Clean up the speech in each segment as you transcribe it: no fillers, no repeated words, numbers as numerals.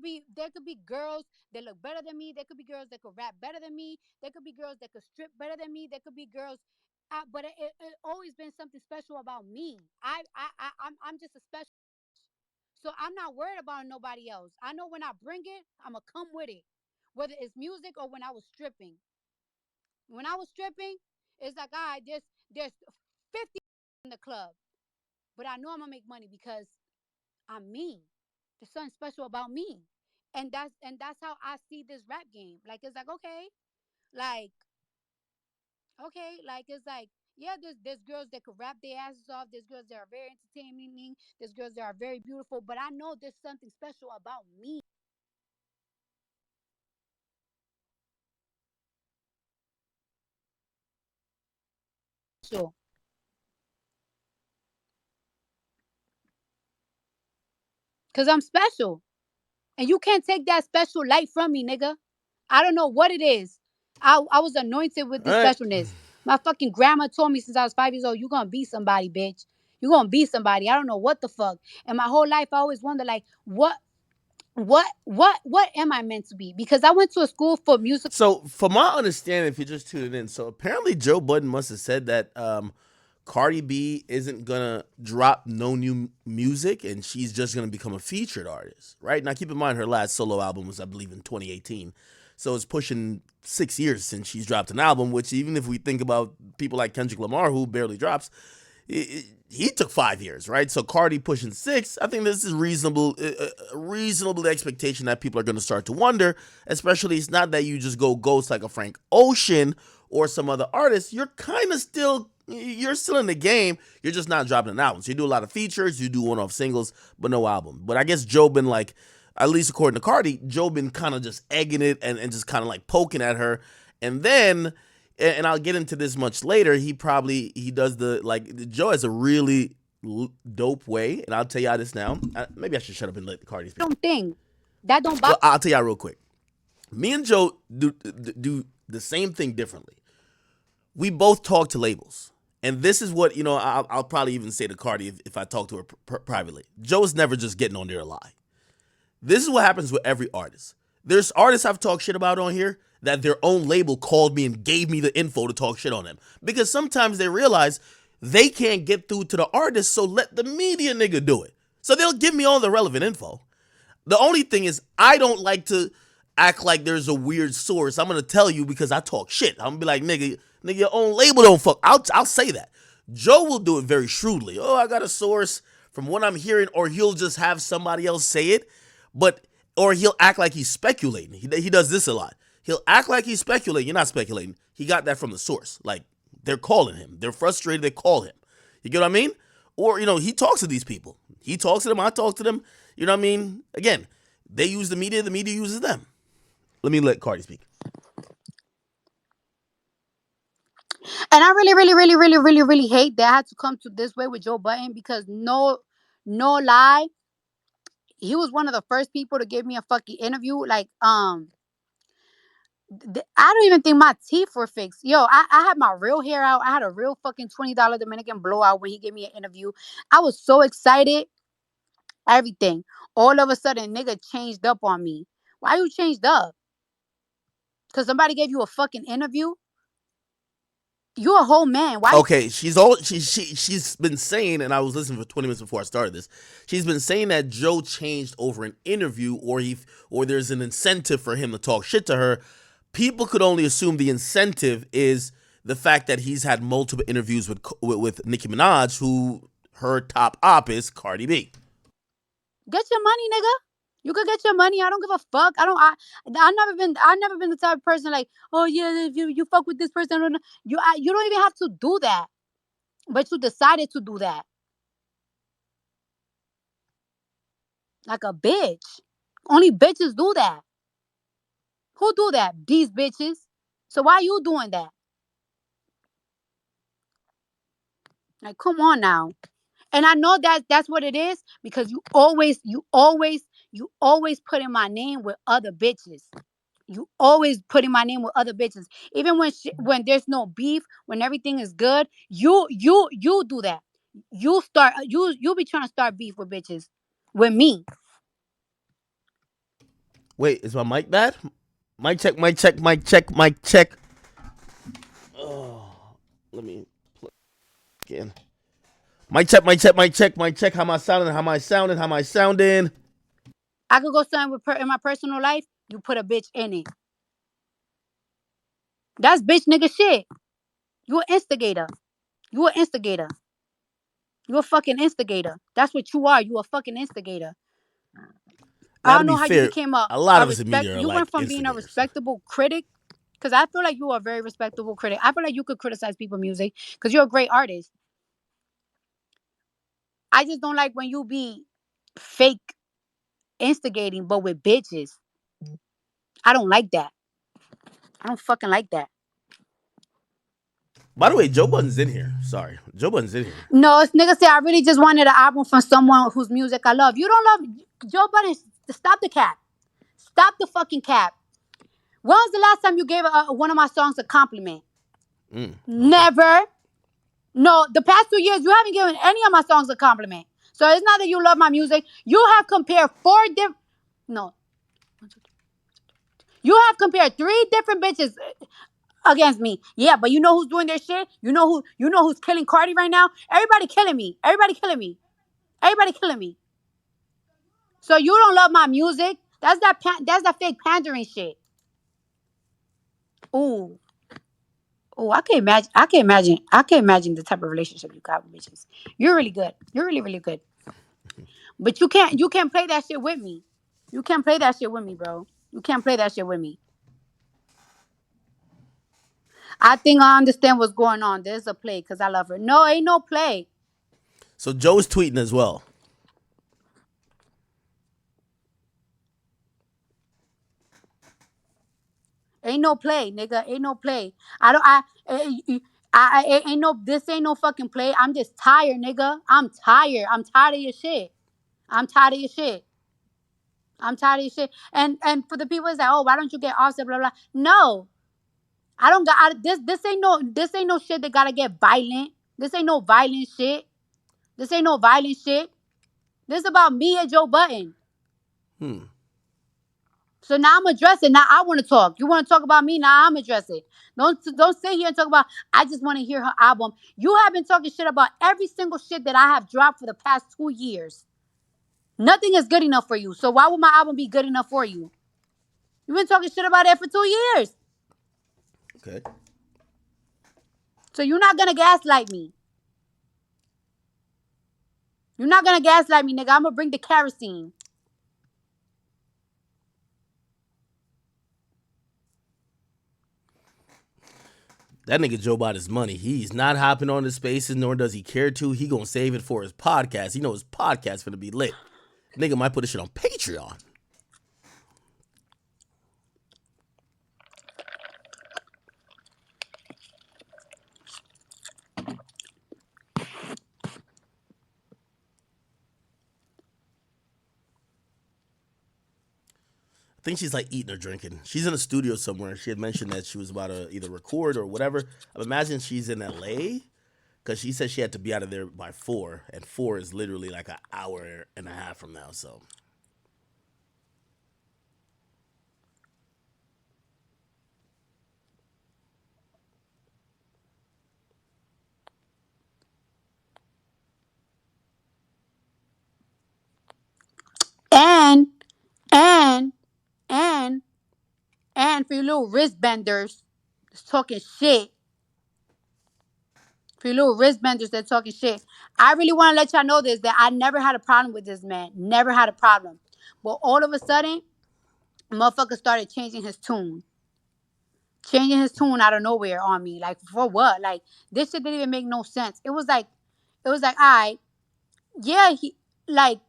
could be girls that look better than me. There could be girls that could rap better than me. There could be girls that could strip better than me. There could be girls, but it always been something special about me. I'm just a special. So I'm not worried about nobody else. I know when I bring it, I'ma come with it, whether it's music or when I was stripping. When I was stripping, it's like, all right, there's 50 in the club, but I know I'm gonna make money because I'm me. There's something special about me, and that's how I see this rap game. Like it's like like it's like yeah, there's girls that could rap their asses off. There's girls that are very entertaining. There's girls that are very beautiful. But I know there's something special about me. So, cause I'm special, and you can't take that special light from me, nigga. I don't know what it is. I was anointed with All this right. specialness. My fucking grandma told me since I was 5 years old, you gonna be somebody, bitch. You gonna be somebody. I don't know what the fuck. And my whole life, I always wonder, like, what am I meant to be? Because I went to a school for music. So, from my understanding, if you're just tuning in, so apparently Joe Budden must have said that Cardi B isn't gonna drop no new music, and she's just gonna become a featured artist, right? Now, keep in mind her last solo album was, I believe, in 2018, so it's pushing 6 years since she's dropped an album. Which, even if we think about people like Kendrick Lamar, who barely drops, he took 5 years, right? So Cardi pushing six. I think this is reasonable, a reasonable expectation that people are going to start to wonder. Especially, it's not that you just go ghost like a Frank Ocean or some other artist. You're still in the game. You're just not dropping an album. So you do a lot of features, you do one-off singles, but no album. But I guess Joe been like, at least according to Cardi, Joe been kind of just egging it and just kind of like poking at her, and then and I'll get into this much later. He does the like Joe has a really dope way, and I'll tell y'all this now. Maybe I should shut up and let Cardi speak. Don't think that don't bother. Well, I'll tell y'all real quick. Me and Joe do the same thing differently. We both talk to labels. And this is what, I'll probably even say to Cardi if I talk to her privately. Joe's never just getting on there to lie. This is what happens with every artist. There's artists I've talked shit about on here that their own label called me and gave me the info to talk shit on them. Because sometimes they realize they can't get through to the artist, so let the media nigga do it. So they'll give me all the relevant info. The only thing is, I don't like to act like there's a weird source. I'm gonna tell you because I talk shit. I'm gonna be like, nigga, your own label don't fuck. I'll say that. Joe will do it very shrewdly. Oh, I got a source from what I'm hearing, or he'll just have somebody else say it, but or he'll act like he's speculating. He does this a lot. He'll act like he's speculating. You're not speculating. He got that from the source. Like, they're calling him. They're frustrated. They call him. You get what I mean? Or, he talks to these people. He talks to them. I talk to them. You know what I mean? Again, they use the media. The media uses them. Let me let Cardi speak. And I really, really, really, really, really, really hate that I had to come to this way with Joe Budden because no lie, he was one of the first people to give me a fucking interview. Like, I don't even think my teeth were fixed. Yo, I had my real hair out. I had a real fucking $20 Dominican blowout when he gave me an interview. I was so excited. Everything. All of a sudden, nigga changed up on me. Why you changed up? Because somebody gave you a fucking interview? You a whole man. Why? Okay, she's been saying, and I was listening for 20 minutes before I started this. She's been saying that Joe changed over an interview, or there's an incentive for him to talk shit to her. People could only assume the incentive is the fact that he's had multiple interviews with Nicki Minaj, who her top op is Cardi B. Get your money, nigga. You could get your money. I don't give a fuck. I never been the type of person like, oh yeah, if you fuck with this person, you don't even have to do that. But you decided to do that. Like a bitch. Only bitches do that. Who do that? These bitches. So why you doing that? Like, come on now. And I know that that's what it is because you always putting my name with other bitches. You always putting my name with other bitches. Even when there's no beef, when everything is good, you do that. You be trying to start beef with bitches with me. Wait, is my mic bad? Mic check, mic check, mic check, mic check. Oh, let me play again. Mic check, mic check, mic check, mic check. How am I sounding? How am I sounding? How am I sounding? I could go something with in my personal life. You put a bitch in it. That's bitch nigga shit. You an instigator. You an instigator. You a fucking instigator. That's what you are. You a fucking instigator. I Now, to don't be know how you fair, became a lot a of us in respect. media are You went like from being a instigators. respectable critic, because I feel like you are a very respectable critic. I feel like you could criticize people's music because you're a great artist. I just don't like when you be fake instigating, but with bitches. I don't like that. I don't fucking like that. By the way, Joe Budden's in here. Sorry, Joe Budden's in here. No, this nigga say I really just wanted an album from someone whose music I love. You don't love Joe Budden. Stop the cap. Stop the fucking cap. When was the last time you gave one of my songs a compliment? Okay. Never. No, the past 2 years you haven't given any of my songs a compliment. So it's not that you love my music. You have compared four different. No, you have compared three different bitches against me. Yeah, but you know who's doing their shit? You know who? You know who's killing Cardi right now? Everybody killing me. Everybody killing me. Everybody killing me. So you don't love my music? That's that fake pandering shit. Ooh. Oh, I can imagine. I can imagine. I can imagine the type of relationship you got with bitches. You're really good. You're really, really good. But you can't. You can't play that shit with me. You can't play that shit with me, bro. You can't play that shit with me. I think I understand what's going on. There's a play because I love her. No, ain't no play. So Joe's tweeting as well. Ain't no play, nigga. Ain't no play. I don't. Ain't no. This ain't no fucking play. I'm just tired, nigga. I'm tired. I'm tired of your shit. I'm tired of your shit. I'm tired of your shit. And for the people it's like, oh, why don't you get offset? Blah blah. No, I don't got this. This ain't no shit that gotta get violent. This ain't no violent shit. This ain't no violent shit. This is about me and Joe Budden. Hmm. So now I'm addressing. Now I want to talk. You want to talk about me? Now I'm addressing. Don't sit here and talk about. I just want to hear her album. You have been talking shit about every single shit that I have dropped for the past 2 years. Nothing is good enough for you. So why would my album be good enough for you? You've been talking shit about it for 2 years. Okay. So you're not gonna gaslight me. You're not gonna gaslight me, nigga. I'm gonna bring the kerosene. That nigga Joe bought his money. He's not hopping on the spaces, nor does he care to. He gonna save it for his podcast. He know his podcast gonna be lit. Nigga might put this shit on Patreon. I think she's like eating or drinking. She's in a studio somewhere. She had mentioned that she was about to either record or whatever. I imagine she's in LA because she said she had to be out of there by 4, and 4 is literally like an hour and a half from now. So And and and and for you little wristbenders that's talking shit. For you little wristbenders that talking shit. I really want to let y'all know this that I never had a problem with this man. Never had a problem. But all of a sudden, motherfucker started changing his tune. Changing his tune out of nowhere on me. Like for what? Like this shit didn't even make no sense. It was like, I yeah, he like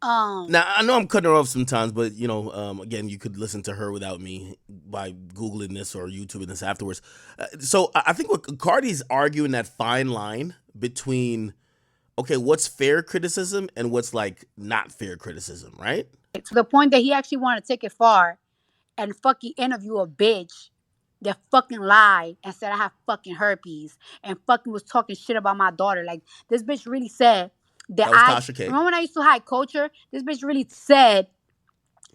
um now I know I'm cutting her off sometimes, but again, you could listen to her without me by googling this or YouTubing this afterwards. So I think what Cardi's arguing that fine line between okay, what's fair criticism and what's like not fair criticism, right? to the point that he actually wanted to take it far and fucking interview a bitch that fucking lied and said I have fucking herpes and fucking was talking shit about my daughter. Like this bitch really said that That was I Tasha K. remember when I used to hide culture. This bitch really said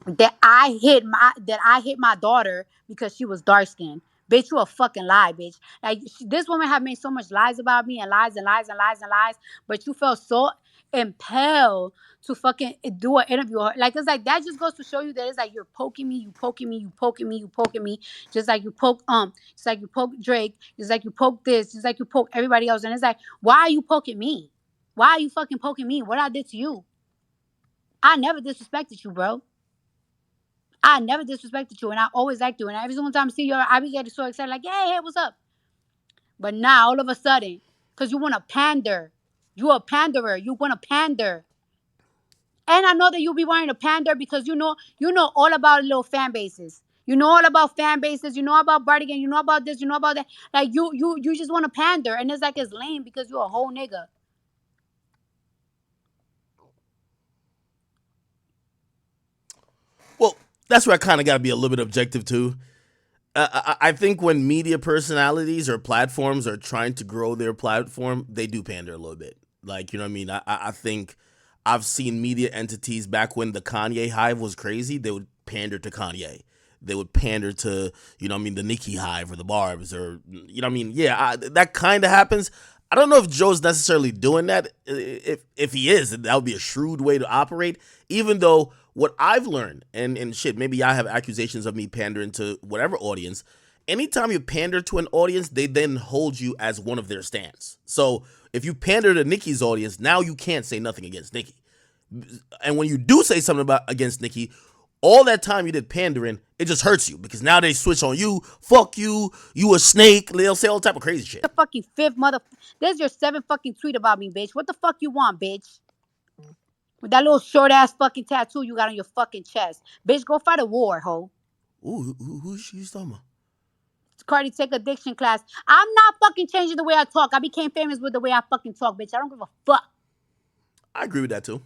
that I hit my daughter because she was dark skinned. Bitch, you a fucking lie, bitch. Like this woman have made so much lies about me and lies and lies and lies and lies, but you felt so impelled to fucking do an interview. Like it's like that just goes to show you that it's like you're poking me, you poking me, you poking me, you poking me, just like you poke it's like you poke Drake, just like you poke this, just like you poke everybody else, and it's like why are you poking me? Why are you fucking poking me? What I did to you? I never disrespected you, bro. I never disrespected you, and I always liked you. And every single time I see you, I be getting so excited, like, hey, what's up? But now, all of a sudden, because you want to pander, you a panderer. You want to pander, and I know that you'll be wanting to pander because you know all about little fan bases. You know all about fan bases. You know about bargaining. You know about this. You know about that. Like you just want to pander, and it's like it's lame because you're a whole nigga. Well, that's where I kind of got to be a little bit objective too. I think when media personalities or platforms are trying to grow their platform, they do pander a little bit. Like, you know what I mean? I think I've seen media entities back when the Kanye hive was crazy, they would pander to Kanye. They would pander to, you know what I mean, the Nicki hive or the Barbs or, you know what I mean? Yeah, that kind of happens. I don't know if Joe's necessarily doing that. If he is, that would be a shrewd way to operate. Even though what I've learned, and shit, maybe I have accusations of me pandering to whatever audience. Anytime you pander to an audience, they then hold you as one of their stands. So if you pander to Nicki's audience, now you can't say nothing against Nicki. And when you do say something about against Nicki, all that time you did pandering, it just hurts you because now they switch on you. Fuck you, you a snake. They'll say all type of crazy shit. The fucking fifth mother. There's your seventh fucking tweet about me, bitch. What the fuck you want, bitch? With that little short ass fucking tattoo you got on your fucking chest. Bitch, go fight a war, ho. Ooh, who's she talking about? Cardi, take addiction class. I'm not fucking changing the way I talk. I became famous with the way I fucking talk, bitch. I don't give a fuck. I agree with that too.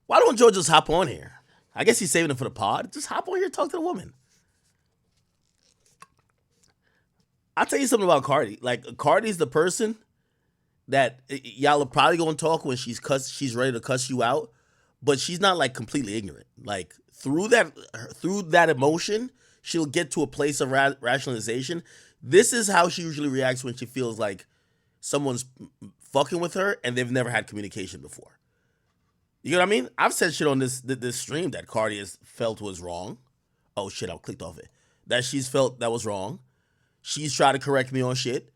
Why don't Joe just hop on here? I guess he's saving it for the pod. Just hop on here and talk to the woman. I'll tell you something about Cardi. Like Cardi's the person that y'all are probably gonna talk when she's ready to cuss you out, but she's not like completely ignorant. Like through that emotion, she'll get to a place of rationalization. This is how she usually reacts when she feels like someone's fucking with her and they've never had communication before. You know what I mean? I've said shit on this stream that Cardi has felt was wrong. Oh shit, I clicked off it. That she's felt that was wrong. She's tried to correct me on shit.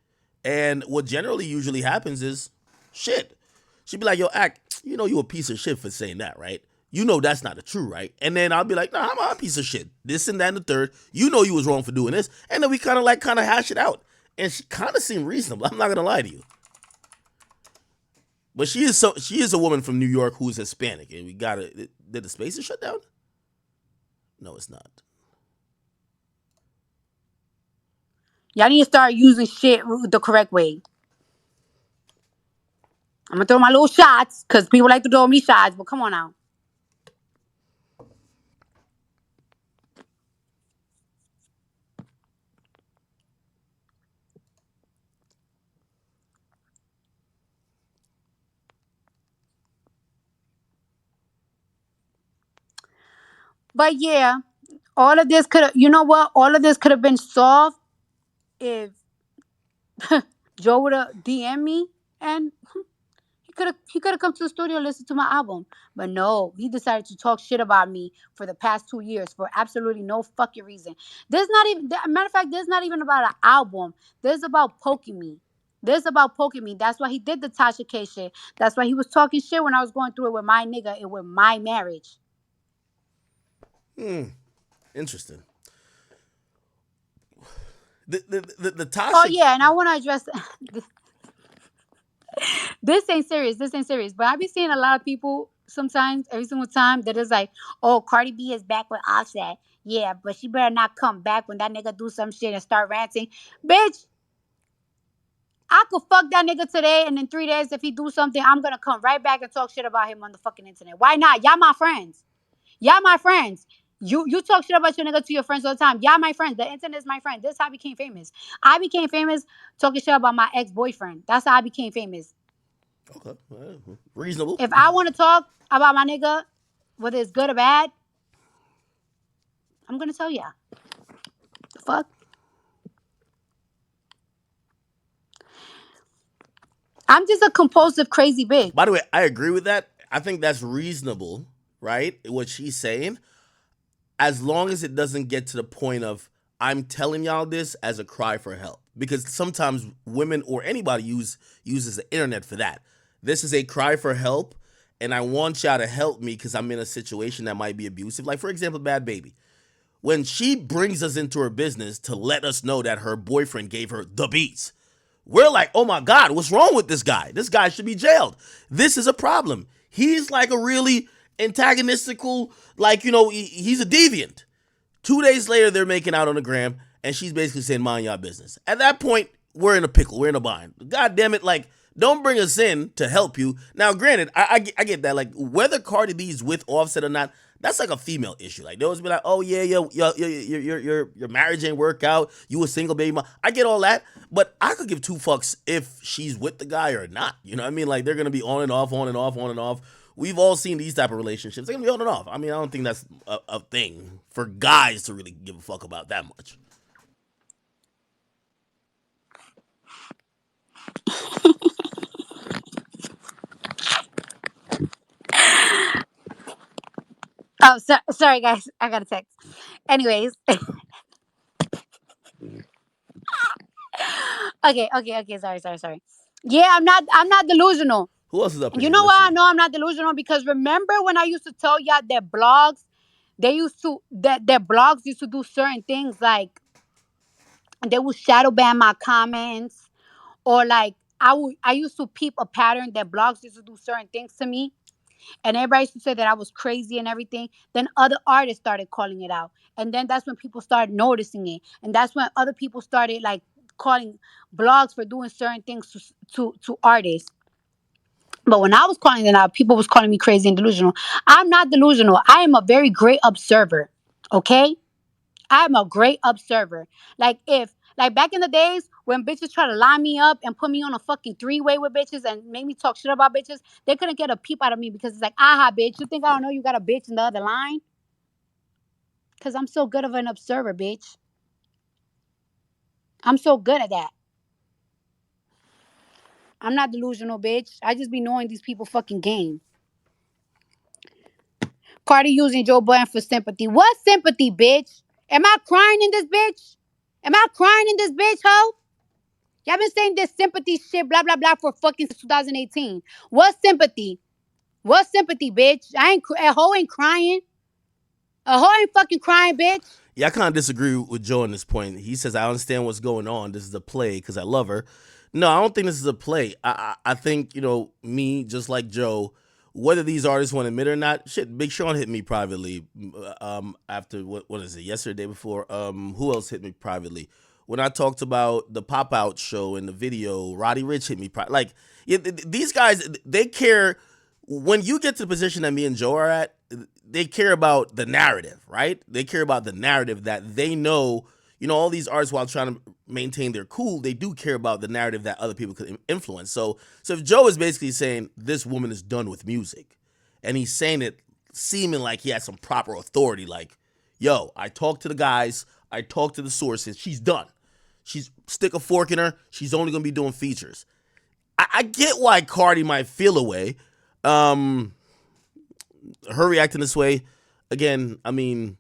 And what generally usually happens is shit. She'd be like, yo, Act, you know you a piece of shit for saying that, right? You know that's not the truth, right? And then I'll be like, nah, I'm a piece of shit. This and that and the third. You know you was wrong for doing this. And then we kind of hash it out. And she kind of seemed reasonable. I'm not gonna lie to you. But she is a woman from New York who's Hispanic, and we gotta. Did the spaces shut down? No, it's not. Y'all need to start using shit the correct way. I'm gonna throw my little shots because people like to throw me shots, but come on now. But yeah, all of this could have, you know what? All of this could have been solved if Joe would have DM me and he could have come to the studio and listened to my album. But no, he decided to talk shit about me for the past 2 years for absolutely no fucking reason. There's not even matter of fact, there's not even about an album. There's about poking me. There's about poking me. That's why he did the Tasha K shit. That's why he was talking shit when I was going through it with my nigga and with my marriage. Hmm. Interesting. The Oh Tasha. yeah, and I want to address this ain't serious. This ain't serious. But I be seeing a lot of people sometimes, every single time, that is like, oh, Cardi B is back with Offset. Yeah, but she better not come back when that nigga do some shit and start ranting. Bitch, I could fuck that nigga today, and in 3 days, if he do something, I'm gonna come right back and talk shit about him on the fucking internet. Why not? Y'all my friends. Y'all my friends. You talk shit about your nigga to your friends all the time. Y'all my friends. The internet is my friend. This is how I became famous. I became famous talking shit about my ex boyfriend. That's how I became famous. Okay, reasonable. If I want to talk about my nigga, whether it's good or bad, I'm gonna tell ya. The fuck. I'm just a compulsive, crazy bitch. By the way, I agree with that. I think that's reasonable, right? What she's saying, as long as it doesn't get to the point of I'm telling y'all this as a cry for help. Because sometimes women or anybody uses the internet for that. This is a cry for help, and I want y'all to help me because I'm in a situation that might be abusive. Like for example, Bad Baby. When she brings us into her business to let us know that her boyfriend gave her the beats, we're like, oh my God, what's wrong with this guy? This guy should be jailed. This is a problem. He's like a really antagonistical, like, he's a deviant. 2 days later, they're making out on the gram, and she's basically saying, mind your business. At that point, we're in a pickle. We're in a bind. God damn it. Like, don't bring us in to help you. Now, granted, I get that. Like, whether Cardi B's with Offset or not, that's like a female issue. Like, they always be like, oh, yeah, your marriage ain't work out. You a single baby mom. I get all that. But I could give two fucks if she's with the guy or not. You know what I mean? Like, they're going to be on and off, on and off, on and off. We've all seen these type of relationships. They're gonna be on and off. I mean, I don't think that's a thing for guys to really give a fuck about that much. Oh, sorry guys, I got a text. Anyways, okay. Sorry. Yeah, I'm not delusional. Who else is up in You here? know Let's why I see. know I'm not delusional? Because remember when I used to tell y'all that blogs, they used to that blogs used to do certain things like they would shadow ban my comments, or like I used to peep a pattern that blogs used to do certain things to me, and everybody used to say that I was crazy and everything. Then other artists started calling it out, and then that's when people started noticing it, and that's when other people started like calling blogs for doing certain things to artists. But when I was calling it out, people was calling me crazy and delusional. I'm not delusional. I am a very great observer. Okay, I'm a great observer. Like if like back in the days when bitches try to line me up and put me on a fucking three-way with bitches and make me talk shit about bitches, they couldn't get a peep out of me because it's like, aha, bitch, you think I don't know you got a bitch in the other line? Because I'm so good of an observer, bitch. I'm so good at that. I'm not delusional, bitch. I just be knowing these people fucking game. Cardi using Joe Budden for sympathy. What sympathy, bitch? Am I crying in this bitch? Am I crying in this bitch, ho? Y'all been saying this sympathy shit, blah blah blah, for fucking 2018. What sympathy? What sympathy, bitch? I ain't a hoe ain't crying. A hoe ain't fucking crying, bitch. Yeah, I kind of disagree with Joe on this point. He says, I understand what's going on. This is a play because I love her. No, I don't think this is a play. I think, me, just like Joe, whether these artists want to admit it or not, shit, Big Sean hit me privately after, what is it, yesterday, day before. Who else hit me privately? When I talked about the Pop Out show and the video, Roddy Rich hit me. Like, yeah, these guys, they care. When you get to the position that me and Joe are at, they care about the narrative, right? They care about the narrative that they know, all these artists, while trying to maintain their cool, they do care about the narrative that other people could influence. So if Joe is basically saying this woman is done with music, and he's saying it seeming like he has some proper authority, like, yo, I talked to the guys, I talked to the sources, she's done. She's stick a fork in her, she's only gonna be doing features. I get why Cardi might feel a way. Um, her reacting this way, again, I mean,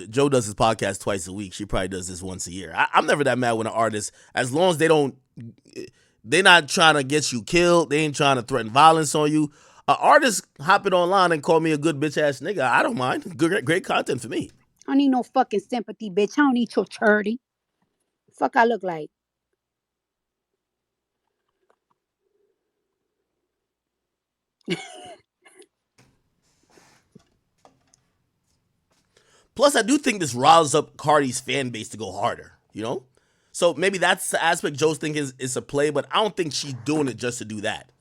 Joe does his podcast twice a week. She probably does this once a year. I'm never that mad when an artist, as long as they're not trying to get you killed. They ain't trying to threaten violence on you. An artist hopping online and call me a good bitch ass nigga, I don't mind. Great content for me. I don't need no fucking sympathy, bitch. I don't need your charity. Fuck I look like. Plus, I do think this riles up Cardi's fan base to go harder, So maybe that's the aspect Joe's thinking is a play, but I don't think she's doing it just to do that.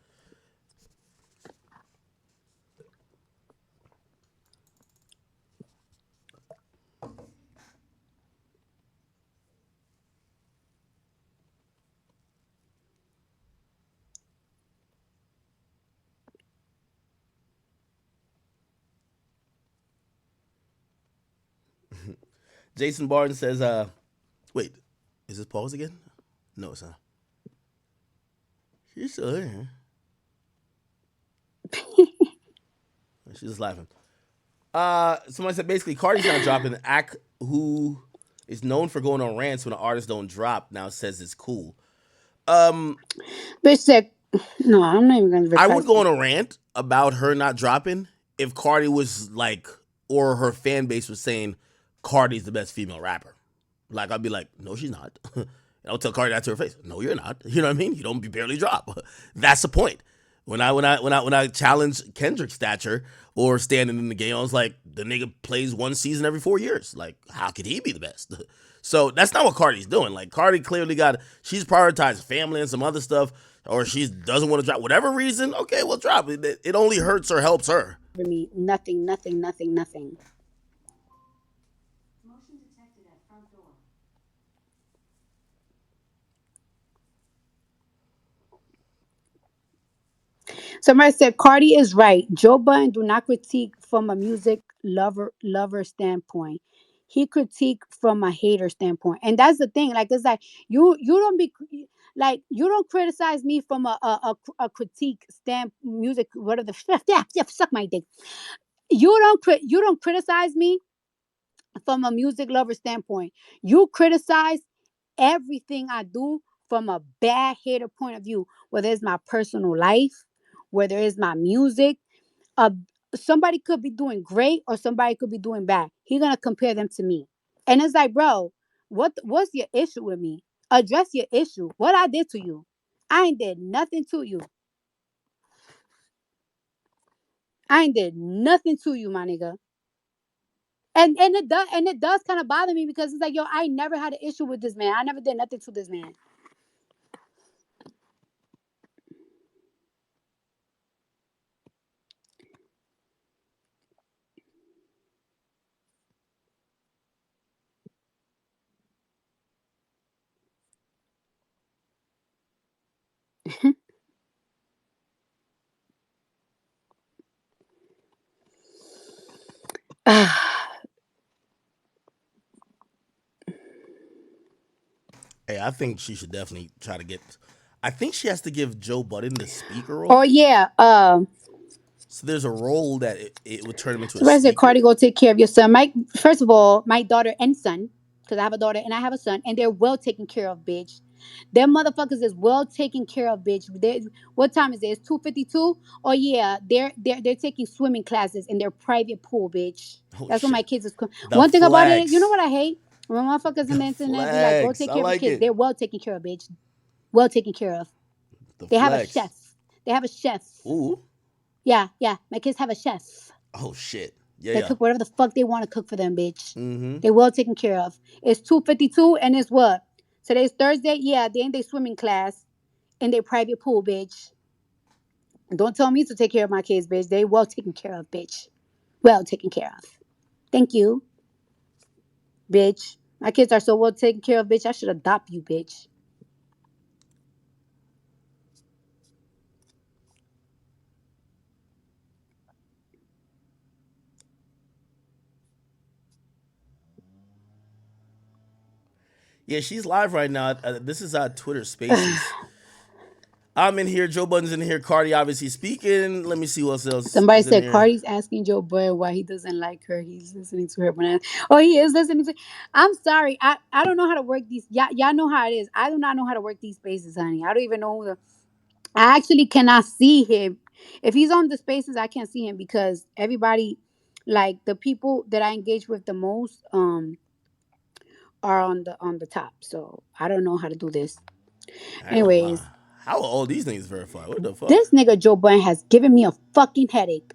Jason Barton says, wait, is this pause again? No, it's not. She's still here. She's just laughing. Somebody said basically Cardi's not dropping. Act who is known for going on rants when an artist don't drop now says it's cool. Um, Bitch said, no, I'm not even gonna I reply would to go you. on a rant about her not dropping if Cardi was like, or her fan base was saying Cardi's the best female rapper. Like I'd be like, no, she's not. I'll tell Cardi that to her face. No, you're not. You know what I mean? You don't barely drop. That's the point. When I challenge Kendrick's stature or standing in the game, I was like, the nigga plays one season every 4 years. Like, how could he be the best? So that's not what Cardi's doing. Like Cardi clearly she's prioritized family and some other stuff, or she doesn't want to drop. Whatever reason, okay, well drop it. It only hurts or helps her. For me, nothing, nothing, nothing, nothing. Somebody said Cardi is right. Joe Budden do not critique from a music lover standpoint. He critique from a hater standpoint, and that's the thing. Like it's like you don't be like you don't criticize me from a critique stand music whatever the yeah, suck my dick. You don't criticize me from a music lover standpoint. You criticize everything I do from a bad hater point of view, whether it's my personal life, whether it's my music. Uh, Somebody could be doing great or somebody could be doing bad. He's gonna compare them to me, and it's like, bro, what's your issue with me? Address your issue. What I did to you? I ain't did nothing to you. I ain't did nothing to you, my nigga. And it does kind of bother me because it's like, yo, I never had an issue with this man. I never did nothing to this man. Hey, I think she should definitely try to get. I think she has to give Joe Budden the speaker Oh role. yeah. So there's a role that it would turn him into a Somebody said, Cardi, speaker. go take care of your son. My first of all, my daughter and son, because I have a daughter and I have a son, and they're well taken care of, bitch. Them motherfuckers is well taken care of, bitch. What time is it? It's 2:52. Oh yeah, they're taking swimming classes in their private pool, bitch. Oh That's what my shit. kids is. The One thing about it, you know flex. what I hate? When motherfuckers in The the internet be like, "Go flex. take I care of your like kids." it. They're well taken care of, bitch. Well taken care of. The They have a flex. chef. They have a chef. Ooh. Yeah, yeah. My kids have a chef. Oh shit. Yeah, They yeah. cook whatever the fuck they want to cook for them, bitch. Mm-hmm. They well taken care of. It's 2:52 and it's what? Today's Thursday? Yeah, they in their swimming class in their private pool, bitch. Don't tell me to take care of my kids, bitch. They well taken care of, bitch. Well taken care of. Thank you, bitch. My kids are so well taken care of, bitch. I should adopt you, bitch. Yeah, she's live right now. This is Twitter Spaces. I'm in here. Joe Budden's in here. Cardi obviously speaking. Let me see what else Somebody is in said here. Cardi's asking Joe Budden why he doesn't like her. He's listening to her banana. Oh, he is listening to. I'm sorry. I don't know how to work these. Y'all know how it is. I do not know how to work these spaces, honey. I don't even know I actually cannot see him. If he's on the spaces, I can't see him because everybody, like the people that I engage with the most, are on the top. So I don't know how to do this. I ain't gonna lie. Anyways, How are all these things verified? What the fuck? this nigga Joe Budden has given me a fucking headache.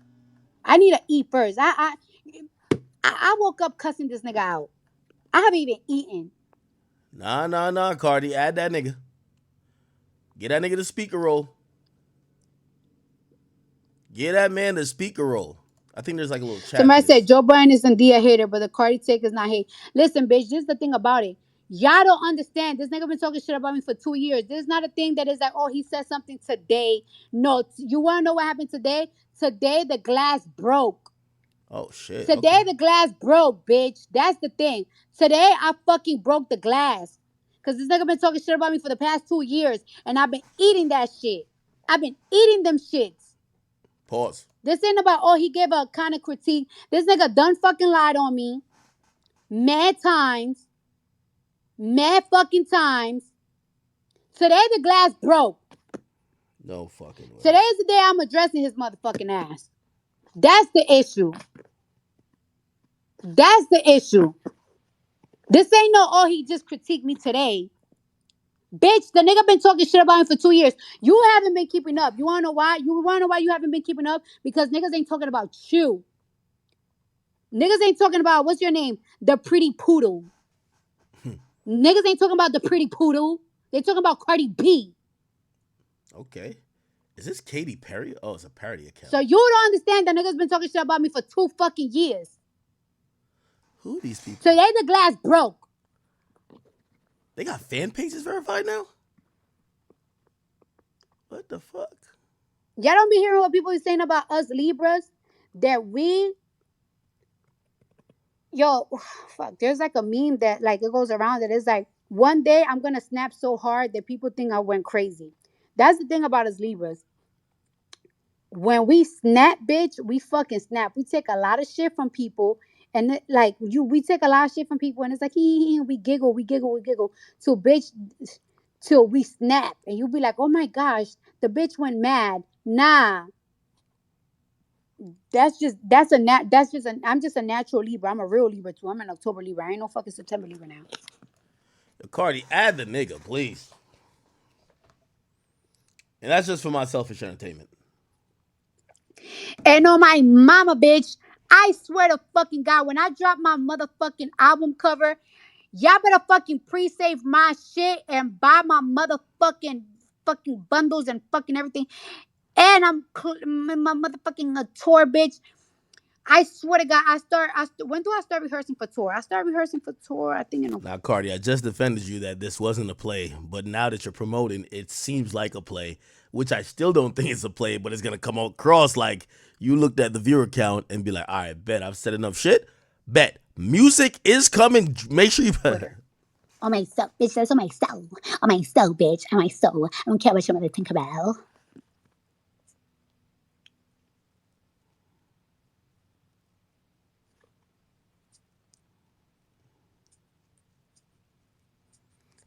I need to eat first. I woke up cussing this nigga out. I haven't even eaten. Nah, nah, nah, Cardi. Add that nigga. Get that nigga the speaker role. Get that man the speaker role. I think there's like a little chat for Somebody said this. Joe Budden is indeed a hater, but the Cardi take is not hate. Listen, bitch, this is the thing about it. Y'all don't understand. This nigga been talking shit about me for 2 years. This is not a thing that is like, oh, he said something today. No, you want to know what happened today? Today, the glass broke. Oh shit. Today Okay. the glass broke, bitch. That's the thing. Today I fucking broke the glass. Cause this nigga been talking shit about me for the past 2 years, and I've been eating that shit. I've been eating them shits. Pause. This ain't about, oh, he gave a kind of critique. This nigga done fucking lied on me mad times, mad fucking times. Today the glass broke. No fucking way. Today's the day I'm addressing his motherfucking ass. That's the issue. That's the issue. This ain't no, oh, he just critiqued me today. Bitch, the nigga been talking shit about me for 2 years. You haven't been keeping up. You wanna know why? You wanna know why you haven't been keeping up? Because niggas ain't talking about you. Niggas ain't talking about, what's your name? The pretty poodle. Niggas ain't talking about the pretty poodle. They talking about Cardi B. Okay. Is this Katy Perry? Oh, it's a parody account. So you don't understand that niggas been talking shit about me for 2 fucking years. Who are these people? Today the glass broke. They got fan pages verified now? What the fuck? Y'all don't be hearing what people are saying about us Libras. That we, yo, fuck. There's like a meme that like it goes around that is like, one day I'm gonna snap so hard that people think I went crazy. That's the thing about us Libras. When we snap, bitch, we fucking snap. We take a lot of shit from people, and like we take a lot of shit from people, and it's like we giggle, we giggle, we giggle. So bitch, till we snap, and you be like, oh my gosh, the bitch went mad. Nah, that's just an I'm just a natural Libra. I'm a real Libra too. I'm an October Libra. I ain't no fucking September Libra now. Cardi, add the nigga, please. And that's just for my selfish entertainment. And on my mama, bitch, I swear to fucking God, when I drop my motherfucking album cover, y'all better fucking pre-save my shit and buy my motherfucking fucking bundles and fucking everything. And my motherfucking tour, bitch. I swear to God, when do I start rehearsing for tour? I start rehearsing for tour, I think in Now, Cardi, I just defended you that this wasn't a play, but now that you're promoting, it seems like a play, which I still don't think it's a play, but it's gonna come across like you looked at the viewer count and be like, all right, bet I've said enough shit. Bet music is coming. Make sure you. Twitter. On my soul, bitch, that's on my soul. On my soul, bitch, on my soul. I don't care what you want to think about.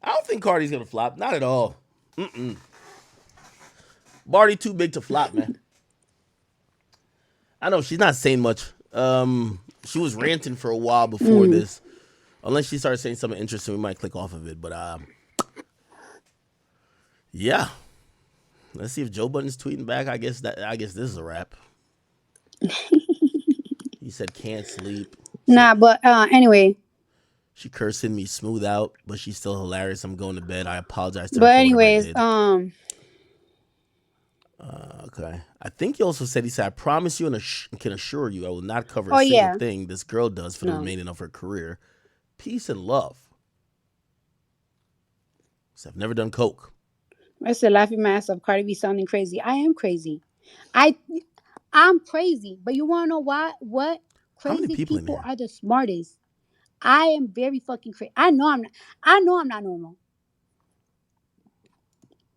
I don't think Cardi's gonna flop. Not at all. Barty too big to flop, man. I know she's not saying much. She was ranting for a while before this. Unless she started saying something interesting, we might click off of it. But yeah. Let's see if Joe Budden's tweeting back. I guess this is a wrap. He said can't sleep. Nah, but anyway. She cursing me smooth out, but she's still hilarious. I'm going to bed. I apologize to her But for whatever I anyways, did. Okay. I think he also said, he said, I promise you and can assure you I will not cover a single thing this girl does for the remaining of her career. Peace and love. So I've never done coke. I said laughing my ass off. Cardi B sounding crazy. I am crazy. I'm crazy. But you wanna know why? What? How many Crazy people in people here? are the smartest. I am very fucking crazy. I know I'm not normal.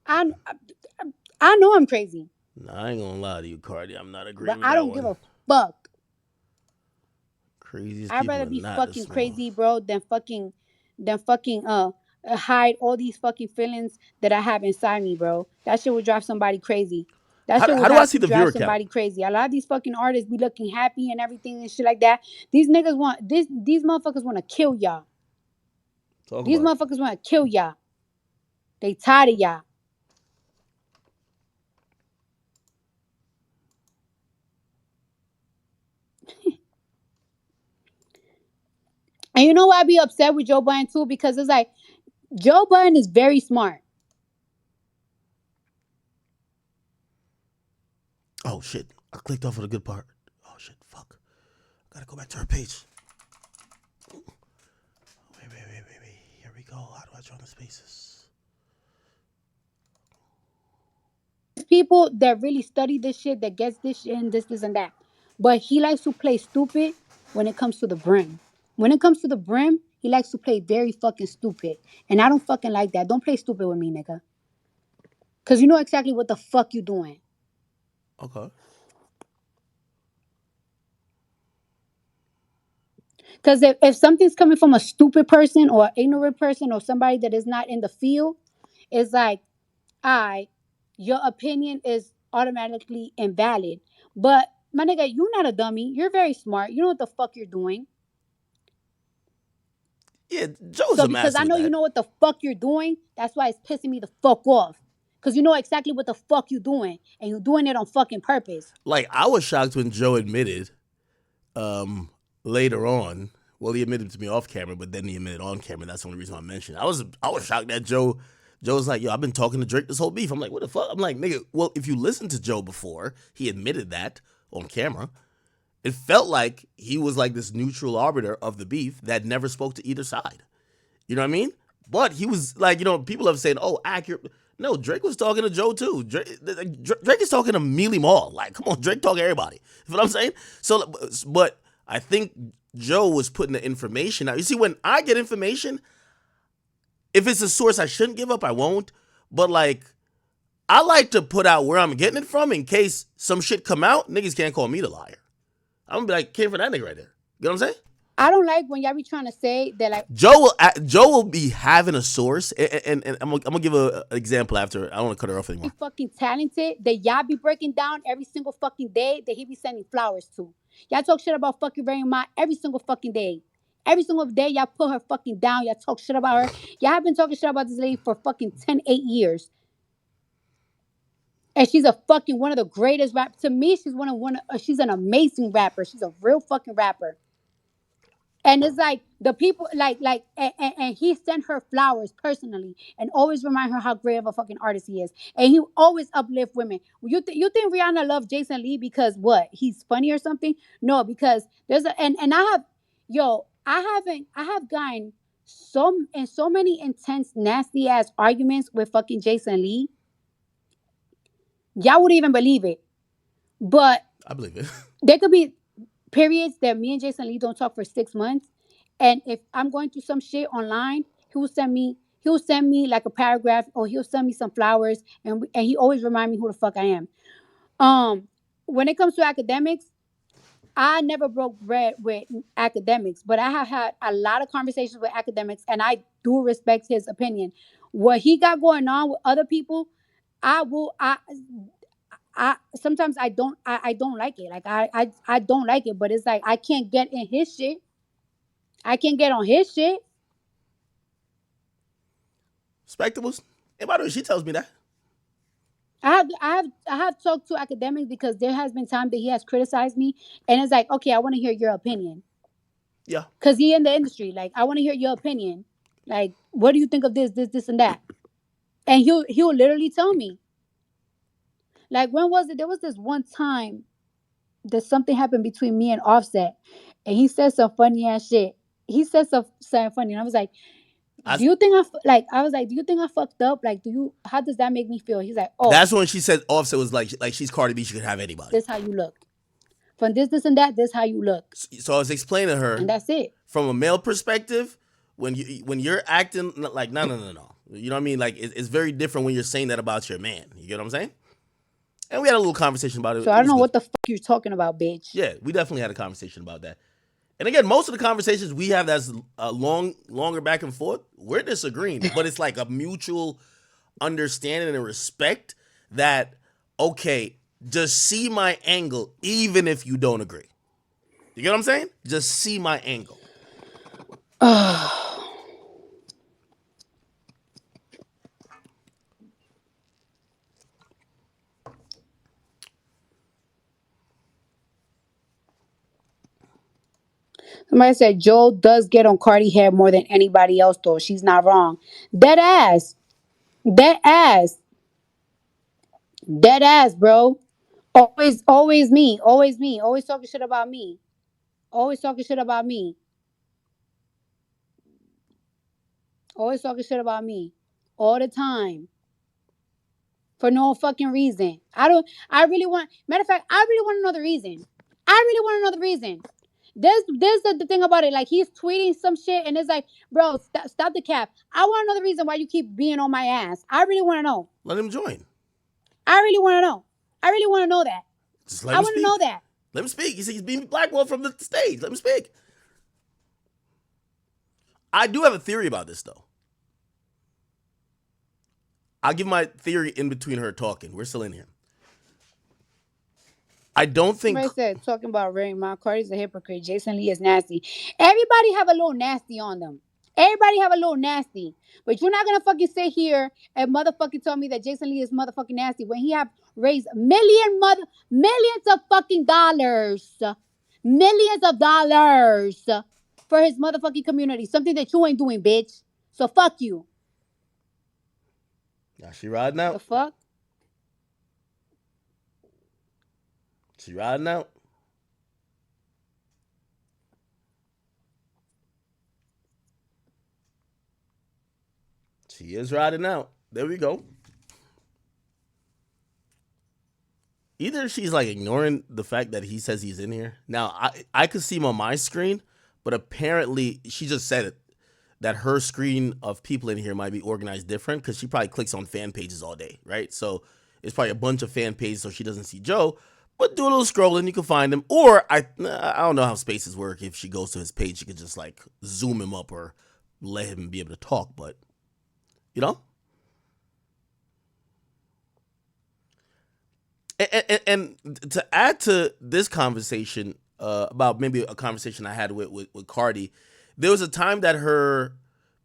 I I know I'm crazy. Nah, I ain't gonna lie to you, Cardi. I'm not But agreeing with I that don't give one. a fuck. Craziest I'd people rather are be not the fucking small. crazy, bro, than fucking hide all these fucking feelings that I have inside me, bro. That shit would drive somebody crazy. That shit How would do I have see to the drive viewer count? somebody crazy. A lot of these fucking artists be looking happy and everything and shit like that. These niggas want this. These motherfuckers want to kill y'all. Talk These about it. motherfuckers want to kill y'all. They tired of y'all. And you know why I be upset with Joe Budden too? Because it's like Joe Budden is very smart. Oh shit! I clicked off of the good part. Oh shit! Fuck! Gotta go back to her page. Wait. Here we go. How do I draw the spaces? People that really study this shit, that gets this shit and this and that. But he likes to play stupid when it comes to the brim. When it comes to the brim, he likes to play very fucking stupid. And I don't fucking like that. Don't play stupid with me, nigga. Cause you know exactly what the fuck you doing. Okay. Cause if something's coming from a stupid person or an ignorant person or somebody that is not in the field, it's like, I, your opinion is automatically invalid. But my nigga, you're not a dummy. You're very smart. You know what the fuck you're doing. Yeah, Joe's So a because master I with know you that. know what the fuck you're doing, that's why it's pissing me the fuck off. Cause you know exactly what the fuck you're doing, and you're doing it on fucking purpose. Like I was shocked when Joe admitted um, later on. Well, he admitted to me off camera, but then he admitted on camera. That's the only reason I mentioned it. I was shocked that Joe was like, yo, I've been talking to Drake this whole beef. I'm like, what the fuck? I'm like, nigga, well, if you listened to Joe before, he admitted that on camera. It felt like he was like this neutral arbiter of the beef that never spoke to either side. You know what I mean? But he was like, people have said, oh, accurate. No, Drake was talking to Joe too. Drake is talking to Mealy Mall. Like, come on, Drake talking to everybody. You know what I'm saying? So, but I think Joe was putting the information out. You see, when I get information, if it's a source I shouldn't give up, I won't. But like, I like to put out where I'm getting it from in case some shit come out. Niggas can't call me the liar. I'm gonna be like, came for that nigga right there. You know what I'm saying? I don't like when y'all be trying to say that like Joe will be having a source, and I'm gonna give an example after. I don't want to cut her off anymore. fucking talented that y'all be breaking down every single fucking day that he be sending flowers to. Y'all talk shit about fucking Very Ma every single fucking day. Every single day, y'all put her fucking down. Y'all talk shit about her. Y'all have been talking shit about this lady for fucking 8 years. And she's a fucking one of the greatest rap. To me, she's she's an amazing rapper. She's a real fucking rapper. And it's like the people and he sent her flowers personally and always remind her how great of a fucking artist he is. And he always uplift women. You think Rihanna loved Jason Lee because what? He's funny or something? No, because there's a and I have I have gotten so many intense, nasty ass arguments with fucking Jason Lee. Y'all would even believe it. But I believe it. there could be periods that me and Jason Lee don't talk for 6 months. And if I'm going through some shit online, he will send me like a paragraph or he'll send me some flowers and he always remind me who the fuck I am. Um when it comes to academics, I never broke bread with academics, but I have had a lot of conversations with academics and I do respect his opinion. What he got going on with other people, I will I sometimes I don't like it. Like I don't like it, but it's like I can't get in his shit. I can't get on his shit. Spectables. And by the way, she tells me that. I have talked to academics because there has been time that he has criticized me, and it's like, okay, I want to hear your opinion Yeah. because he in the industry. Like, I want to hear your opinion. Like, what do you think of this, and that? And he'll literally tell me. Like, when was it? There was this one time that something happened between me and Offset, and he said some funny ass shit. He said something funny, and I was like, I, "Do you think I was like, do you think I fucked up? Like, do you? How does that make me feel?" He's like, "Oh, that's when she said Offset was like she's Cardi B. She could have anybody. this how you look. From this, and that. This how you look, So I was explaining to her and that's it." from a male perspective when you're acting like no. You know what I mean? Like it's very different when you're saying that about your man. You get what I'm saying? And we had a little conversation about it. So I It don't was know good. what the fuck you're talking about, bitch. Yeah, we definitely had a conversation about that. And again, most of the conversations we have that's longer back and forth, we're disagreeing, but it's like a mutual understanding and respect that okay, just see my angle even if you don't agree. You get what I'm saying? Just see my angle. Somebody said Joel does get on Cardi head more than anybody else, though. She's not wrong. Dead ass. Dead ass. Dead ass, bro. Always me. Always me. Always talking shit about me. Always talking shit about me. Always talking shit about me. All the time. For no fucking reason. I really want, matter of fact, I really want to know the reason. I really want to know the reason. There's the thing about it. Like he's tweeting some shit, and it's like, bro, stop the cap. I want to know the reason why you keep being on my ass. I really want to know. Let him join. I really want to know. I really want to know that. Just let I him want to know speak. that. Let him speak. He's being blackballed from the stage. Let him speak. I do have a theory about this though. I'll give my theory in between her talking. We're still in here. I don't think. Somebody said talking about Ray Ma, Cardi's a hypocrite. Jason Lee is nasty. Everybody have a little nasty on them. Everybody have a little nasty. But you're not gonna fucking sit here and motherfucking tell me that Jason Lee is motherfucking nasty when he have raised millions of fucking dollars. Millions of dollars for his motherfucking community. Something that you ain't doing, bitch. So fuck you. Now she riding The out. fuck? She riding out. She is riding out. There we go. Either she's like ignoring the fact that he says he's in here. Now I could see him on my screen, but apparently she just said it that her screen of people in here might be organized different because she probably clicks on fan pages all day, right? So it's probably a bunch of fan pages so she doesn't see Joe. But do a little scrolling, you can find him. Or I don't know how spaces work. If she goes to his page, she could just like zoom him up or let him be able to talk. But you know, and to add to this conversation about maybe a conversation I had with Cardi, there was a time that her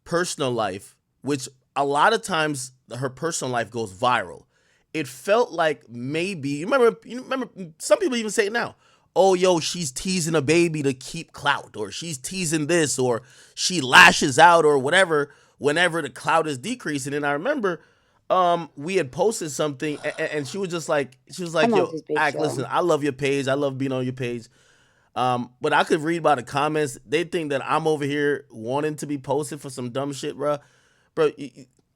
personal life, which a lot of times her personal life goes viral. It felt like maybe you remember some people even say it now. Oh, yo, she's teasing a baby to keep clout, or she's teasing this, or she lashes out, or whatever. Whenever the clout is decreasing, and I remember we had posted something and she was like I'm out yo this bitch, act yo. listen, I love your page, I love being on your page, but I could read by the comments, they think that I'm over here wanting to be posted for some dumb shit, bro.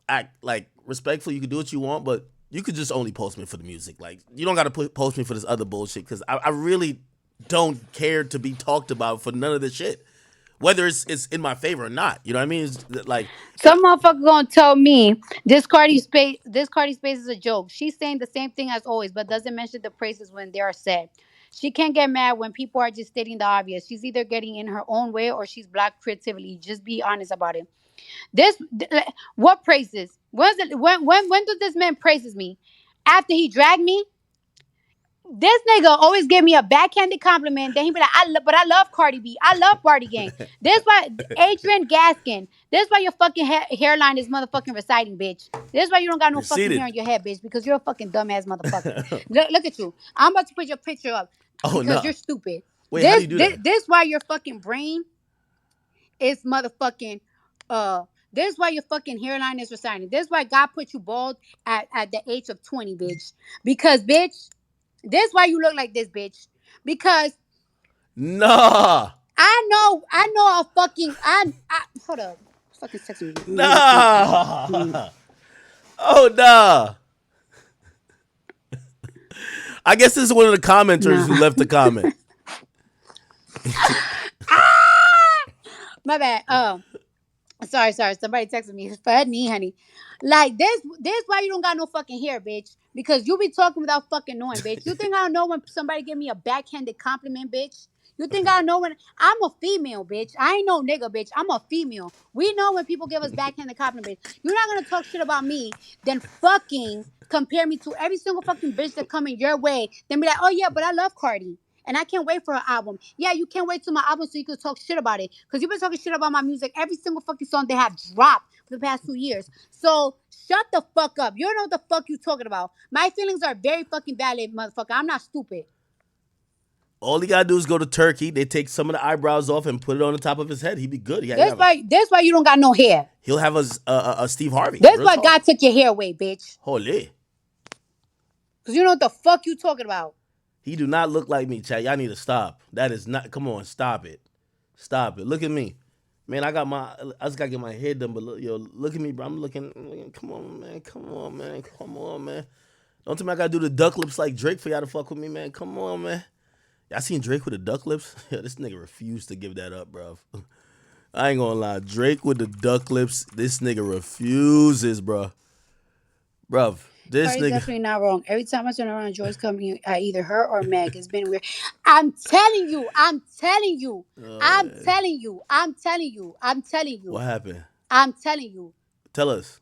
Act like respectful, you can do what you want, but you could just only post me for the music. Like you don't gotta post me for this other bullshit because I really don't care to be talked about for none of this shit, whether it's in my favor or not, you know what I mean? It's like Some motherfucker gonna tell me this Cardi space is a joke. She's saying the same thing as always, but doesn't mention the praises when they are said. She can't get mad when people are just stating the obvious. She's either getting in her own way or she's black creatively. Just be honest about it. What praises? When does this man praises me? After he dragged me, this nigga always give me a backhanded compliment. Then he be like, but I love Cardi B. I love Barty Gang. This why Adrian Gaskin. This why your fucking hairline is motherfucking reciting, bitch. This why you don't got no fucking hair receded. on your head, bitch. Because you're a fucking dumbass motherfucker. Look at you. I'm about to put your picture up Oh because no. you're stupid. Wait, how do you do that? This why your fucking brain is motherfucking uh. This why your fucking hairline is reciting. This why God put you bald at the age of 20, bitch. Because bitch. This why you look like this, bitch. Because Nah. I know a fucking I hold up. Fucking text me. Nigga think. Nah. Oh nah. I guess this is one of the commenters who Nah. left the comment. My bad. Sorry. Somebody texted me. It's funny, honey. Like this why you don't got no fucking hair, bitch. Because you be talking without fucking knowing, bitch. You think I don't know when somebody give me a backhanded compliment, bitch? You think I know when I'm a female, bitch? I ain't no nigga, bitch. I'm a female. We know when people give us backhanded compliments. You're not gonna talk shit about me, then fucking compare me to every single fucking bitch that coming your way. Then be like, oh yeah, but I love Cardi. And I can't wait for her album. Yeah, you can't wait till my album so you can talk shit about it. Because you've been talking shit about my music every single fucking song they have dropped for the past 2 years. So shut the fuck up. You don't know what the fuck you talking about. My feelings are very fucking valid, motherfucker. I'm not stupid. All he gotta do is go to Turkey. They take some of the eyebrows off and put it on the top of his head. He'd be good. That's why you don't got no hair. He'll have a Steve Harvey. That's Real why talk. God took your hair away, bitch. Holy. Because you know what the fuck you talking about. He do not look like me, chat. Y'all need to stop. That is not. Come on, stop it. Stop it. Look at me. Man, I just gotta get my head done, but look at me, bro. I'm looking. Come on, man. Come on, man. Come on, man. Don't tell me I gotta do the duck lips like Drake for y'all to fuck with me, man. Come on, man. I seen Drake with the duck lips. Yeah, this nigga refused to give that up, bro. I ain't gonna lie. Drake with the duck lips. This nigga refuses, bro. Bruv, this Cardi's nigga. definitely not wrong. Every time I turn around, Joy's coming at either her or Meg. It's been weird. I'm telling you. I'm telling you. I'm telling you. I'm telling you. I'm telling What you. happened? I'm telling you. Tell us.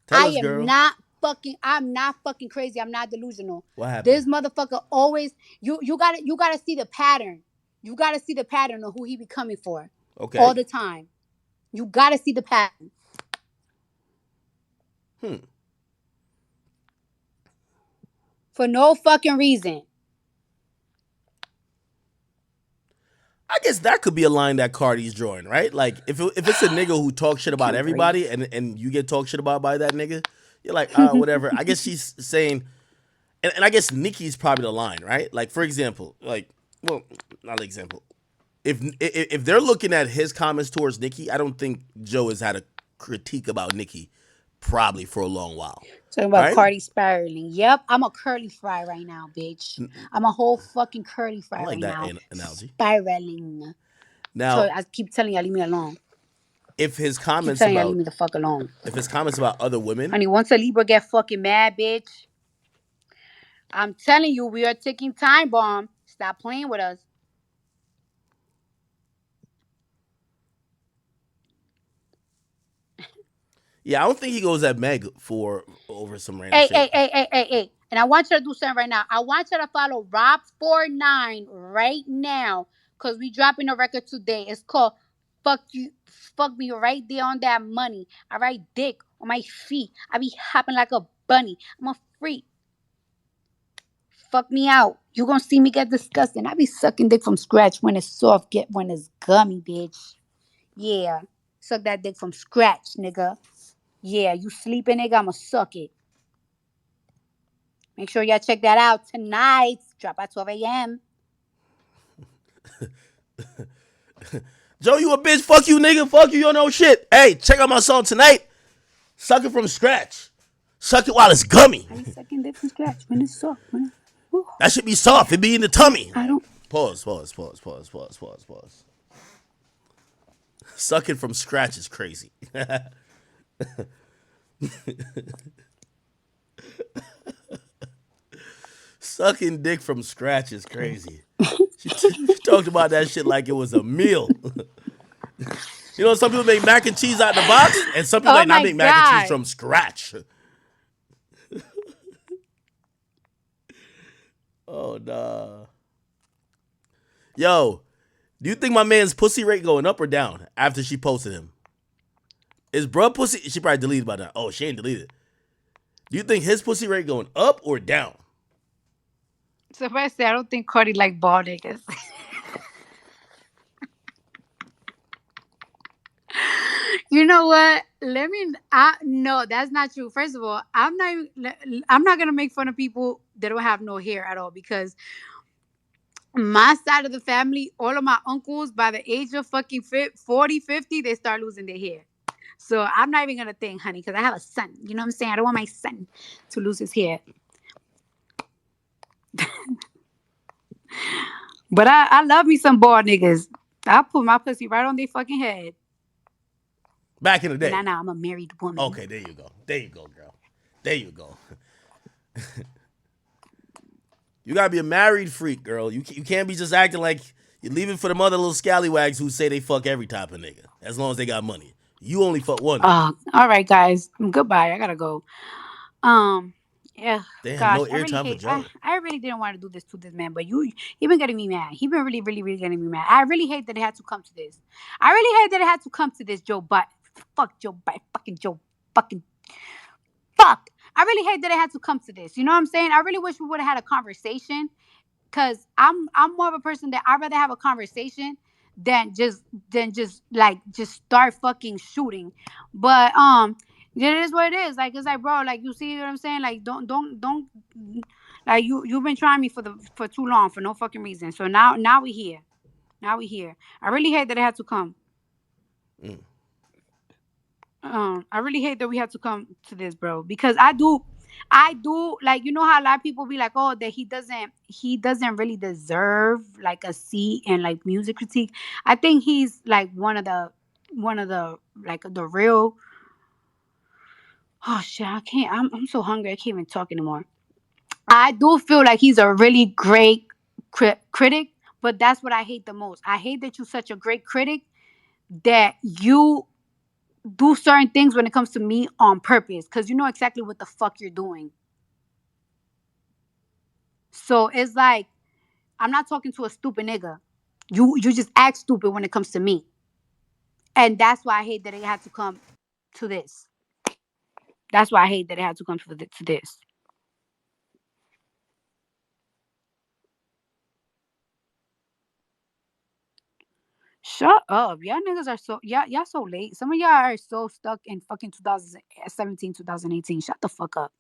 Tell I us, am girl. not fucking. I'm not fucking crazy. I'm not delusional. What happened? This motherfucker always. You gotta see the pattern. You gotta see the pattern of who he be coming for, all Okay. the time. You gotta see the pattern Hmm. for no fucking reason. I guess that could be a line that Cardi's drawing, right? Like if it's a nigga who talks shit about Can't breathe. everybody and you get talked shit about by that nigga, you're like, whatever. I guess she's saying, and I guess Nikki's probably the line, right? Like for example, like well, not an example. If they're looking at his comments towards Nikki, I don't think Joe has had a critique about Nikki probably for a long while, Talking about right? Cardi spiraling. Yep, I'm a curly fry right now, bitch. I'm a whole fucking curly I fry like right that now. analogy. Spiraling. So Now, I keep telling y'all, leave me alone. if his Keep comments telling y'all, leave about me the fuck alone. other women, Honey, once a Libra get fucking mad, bitch, I'm telling you, we are ticking time bomb. Stop playing with us. yeah, I don't think he goes at Meg for over some random Hey, shit. hey, hey, hey, hey, hey. And I want you to do something right now. I want you to follow Rob49 right now. Cause we dropping a record today. It's called Fuck You Fuck Me Right There on That Money. I ride dick on my feet. I be hopping like a bunny. I'm a freak. Fuck me out. You gonna see me get disgusting. I be sucking dick from scratch when it's soft, get when it's gummy, bitch. Yeah. Suck that dick from scratch, nigga. Yeah, you sleeping, nigga, I'ma suck it. Make sure y'all check that out tonight. Drop at 12 a.m. Joe, you a bitch. Fuck you, nigga. Fuck you. You don't know shit. Hey, check out my song tonight. Suck it from scratch. Suck it while it's gummy. I be sucking dick from scratch when it's soft. Whew. That should be soft. Yeah, It be in the yeah. tummy. I Like, don't. pause, pause, pause, pause, pause, pause, pause. Suck it from scratch is crazy. Sucking dick from scratch is crazy. She talked about that shit like it was a meal. You know, some people make mac and cheese out the box, and some people Oh like not my make mac and cheese god. from scratch. Oh nah. Yo, do you think my man's pussy rate going up or down after she posted him? Is bruh pussy? She probably deleted by now. Oh, she ain't deleted. Do you think his pussy rate going up or down? So if I say I don't think Cardi like bald niggas. You know what? Let me. No, that's not true. First of all, I'm not gonna make fun of people that don't have no hair at all because my side of the family, all of my uncles, by the age of fucking 40, 50, they start losing their hair. So I'm not even gonna think, honey, because I have a son. You know what I'm saying? I don't want my son to lose his hair. But I love me some bald niggas. I put my pussy right on their fucking head. Back in the But now, day. now I'm a married woman. Okay, there you go. There you go, girl. There you go. You gotta be a married freak, girl. You can't be just acting like you're leaving for the other little scallywags who say they fuck every type of nigga as long as they got money. You only fuck one nigga. All right, guys. Goodbye. I gotta go. Um, yeah, Damn, gosh, no airtime for Joe. I really didn't want to do this to this man, but he been getting me mad. He been really, really, really getting me mad. I really hate that it had to come to this. I really hate that it had to come to this, Joe. But fuck Joe, but fucking Joe, fucking fuck. I really hate that it had to come to this. You know what I'm saying? I really wish we would have had a conversation because I'm more of a person that I'd rather have a conversation than just like just start fucking shooting. But it is what it is. Like it's like bro, like you see what I'm saying? Like don't like you've been trying me for too long for no fucking reason. So now we here. Now we here. I really hate that it had to come. Mm. I really hate that we had to come to this, bro, because I do. I do like, you know how a lot of people be like, oh, that he doesn't really deserve like a seat in like music critique. I think he's like one of the like the real. Oh shit, I can't. I'm so hungry. I can't even talk anymore. I do feel like he's a really great critic, but that's what I hate the most. I hate that you're such a great critic that you do certain things when it comes to me on purpose because you know exactly what the fuck you're doing. So it's like I'm not talking to a stupid nigga. You just act stupid when it comes to me, and that's why I hate that it had to come to this. That's why I hate that it had to come to this. Shut up. Y'all niggas are so y'all so late. Some of y'all are so stuck in fucking 2017, 2018. Shut the fuck up.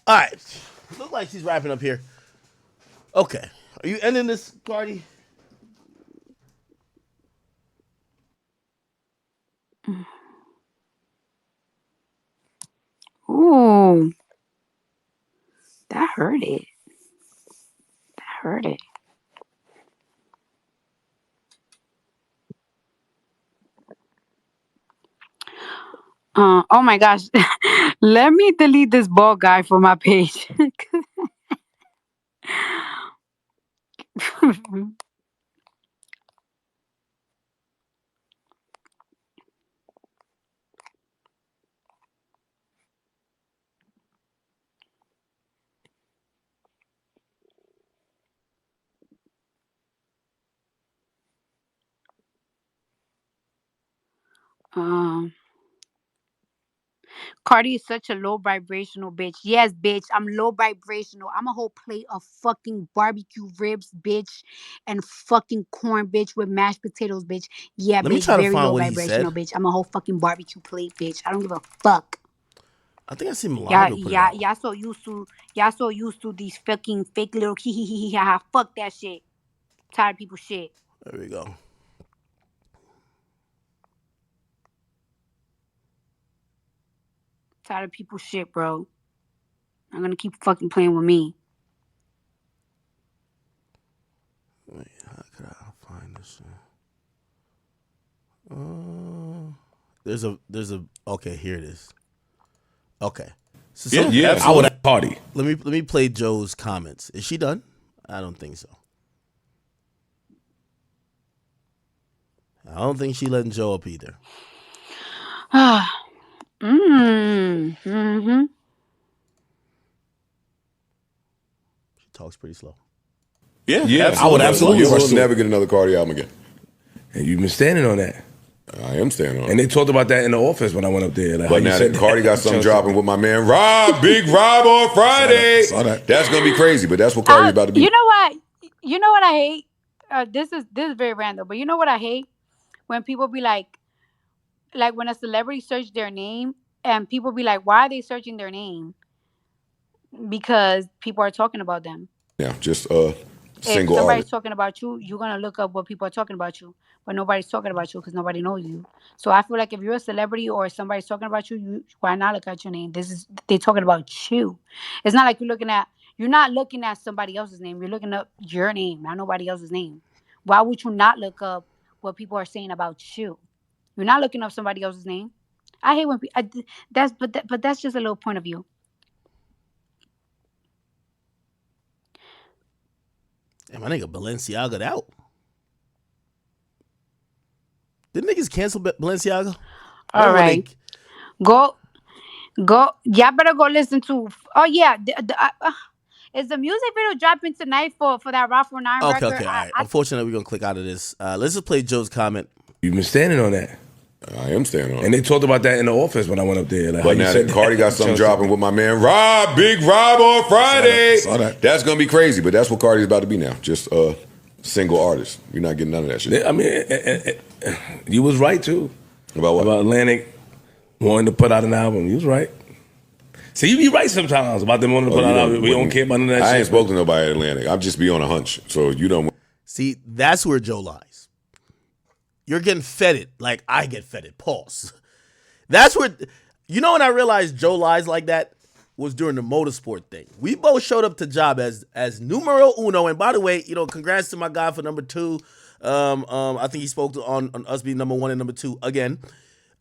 All right. Look like she's wrapping up here. Okay. Are you ending this, Cardi? Ooh, that hurt it. That hurt it. Oh my gosh. Let me delete this bald guy from my page. um Cardi is such a low vibrational bitch. Yes, bitch. I'm low vibrational. I'm a whole plate of fucking barbecue ribs, bitch, and fucking corn, bitch, with mashed potatoes, bitch. Yeah, Let me bitch. try to Very find low what he vibrational, said. bitch. I'm a whole fucking barbecue plate, bitch. I don't give a fuck. I think I see Yeah, Milano put it yeah, out. y'all so used to these fucking fake little hee hee hee hee ha ha. Fuck that shit. Tired of people shit. There we go. Tired of people shit, bro. I'm gonna keep fucking playing with me. Wait, how could I find this? Uh, there's a. Okay, here it is. Okay. So Yeah, I would have Cardi. let me play Joe's comments. Is she done? I don't think so. I don't think she letting Joe up either. Mm-hmm. She talks pretty slow. Yeah, I would absolutely. You will pursue never it. get another Cardi album again. And you've been standing on that. I am standing on And it. they talked about that in the office when I went up there. Like But how you now said that Cardi got something Chelsea. dropping with my man Rob, Big Rob on Friday. Saw that. That's gonna be crazy, but that's what Cardi's about to You be. know what? You know what I hate? This is very random, but you know what I hate when people be like when a celebrity search their name and people be like, why are they searching their name? Because people are talking about them. Now, just If single somebody's artist. talking about you, you're gonna look up what people are talking about you. But nobody's talking about you because nobody knows you. So I feel like if you're a celebrity or somebody's talking about you, why not look at your name? This is they talking about you. It's not like you're not looking at somebody else's name. You're looking up your name, not nobody else's name. Why would you not look up what people are saying about you? You're not looking up somebody else's name. I hate when but that's just a little point of view. And my nigga Balenciaga out. Did niggas cancel Balenciaga? I All remember when they. right, go go. Y'all better go listen to. Oh yeah, is the music video dropping tonight for that Raw for Nine Okay, record? okay, all right. Unfortunately, we're gonna click out of this. Let's just play Joe's comment. You've been standing on that. I am standing on And it. they talked about that in the office when I went up there. Like how But you now said that Cardi got something Chelsea. dropping with my man Rob, Big Rob on Friday. Saw that. That's gonna be crazy, but that's what Cardi's about to be now. Just single artist. You're not getting none of that shit. I mean, you was right too About what? about Atlantic wanting to put out an album. You was right. See, you be right sometimes about them wanting to put out. We don't care about none of that shit. I ain't spoke to nobody at Atlantic. I'm just be on a hunch. So you don't. See, that's where Joe lies. You're getting fed it like I get fed it. Pause. That's where, when I realized Joe lies like that was during the motorsport thing. We both showed up to job as numero uno. And by the way, congrats to my guy for number 2. I think he spoke on us being number 1 and number 2 again.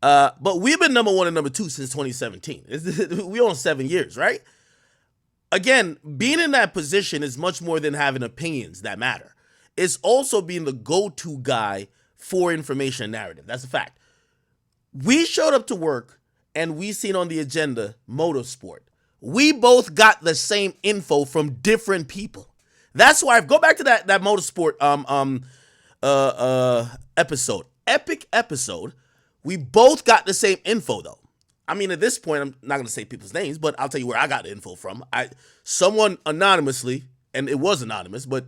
But we've been number 1 and number 2 since 2017. We on 7 years, right? Again, being in that position is much more than having opinions that matter. It's also being the go-to guy for information and narrative. That's a fact. We showed up to work and we seen on the agenda motorsport. We both got the same info from different people. That's why go back to that motorsport episode. Epic episode. We both got the same info though. I mean, at this point, I'm not going to say people's names, but I'll tell you where I got the info from. Someone anonymously, and it was anonymous, but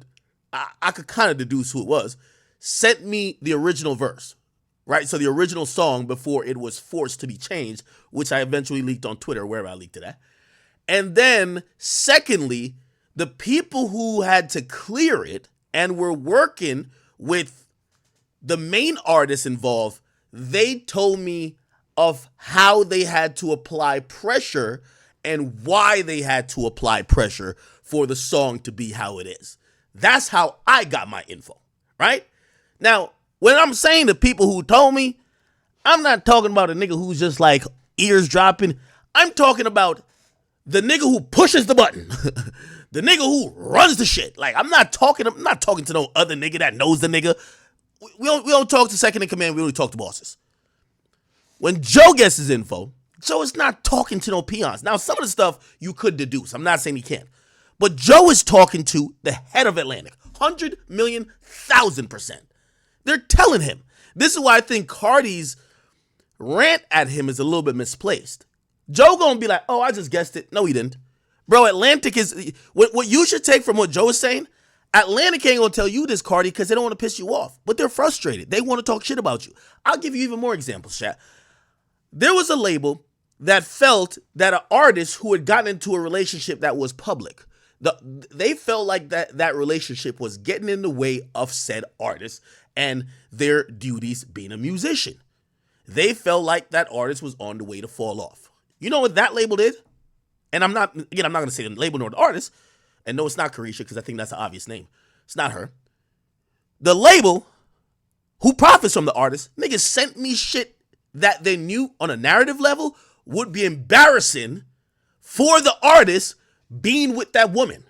I could kind of deduce who it was, sent me the original verse, right? So the original song before it was forced to be changed, which I eventually leaked on Twitter, wherever I leaked it at. And then, secondly, the people who had to clear it and were working with the main artists involved, they told me of how they had to apply pressure and why they had to apply pressure for the song to be how it is. That's how I got my info, right? Now, when I'm saying the people who told me, I'm not talking about a nigga who's just like ears dropping. I'm talking about the nigga who pushes the button. The nigga who runs the shit. Like, I'm not talking to no other nigga that knows the nigga. We don't talk to second in command. We only talk to bosses. When Joe gets his info, Joe is not talking to no peons. Now, some of the stuff you could deduce. I'm not saying he can't. But Joe is talking to the head of Atlantic. 100 million, 1,000%. They're telling him. This is why I think Cardi's rant at him is a little bit misplaced. Joe gonna be like, oh, I just guessed it. No, he didn't. Bro, Atlantic is... What you should take from what Joe is saying, Atlantic ain't gonna tell you this, Cardi, because they don't want to piss you off. But they're frustrated. They want to talk shit about you. I'll give you even more examples, chat. There was a label that felt that an artist who had gotten into a relationship that was public, they felt like that relationship was getting in the way of said artist and their duties being a musician. They felt like that artist was on the way to fall off. You know what that label did? And I'm not going to say the label nor the artist. And no, it's not Carisha, because I think that's an obvious name. It's not her. The label, who profits from the artist, niggas sent me shit that they knew on a narrative level would be embarrassing for the artist being with that woman.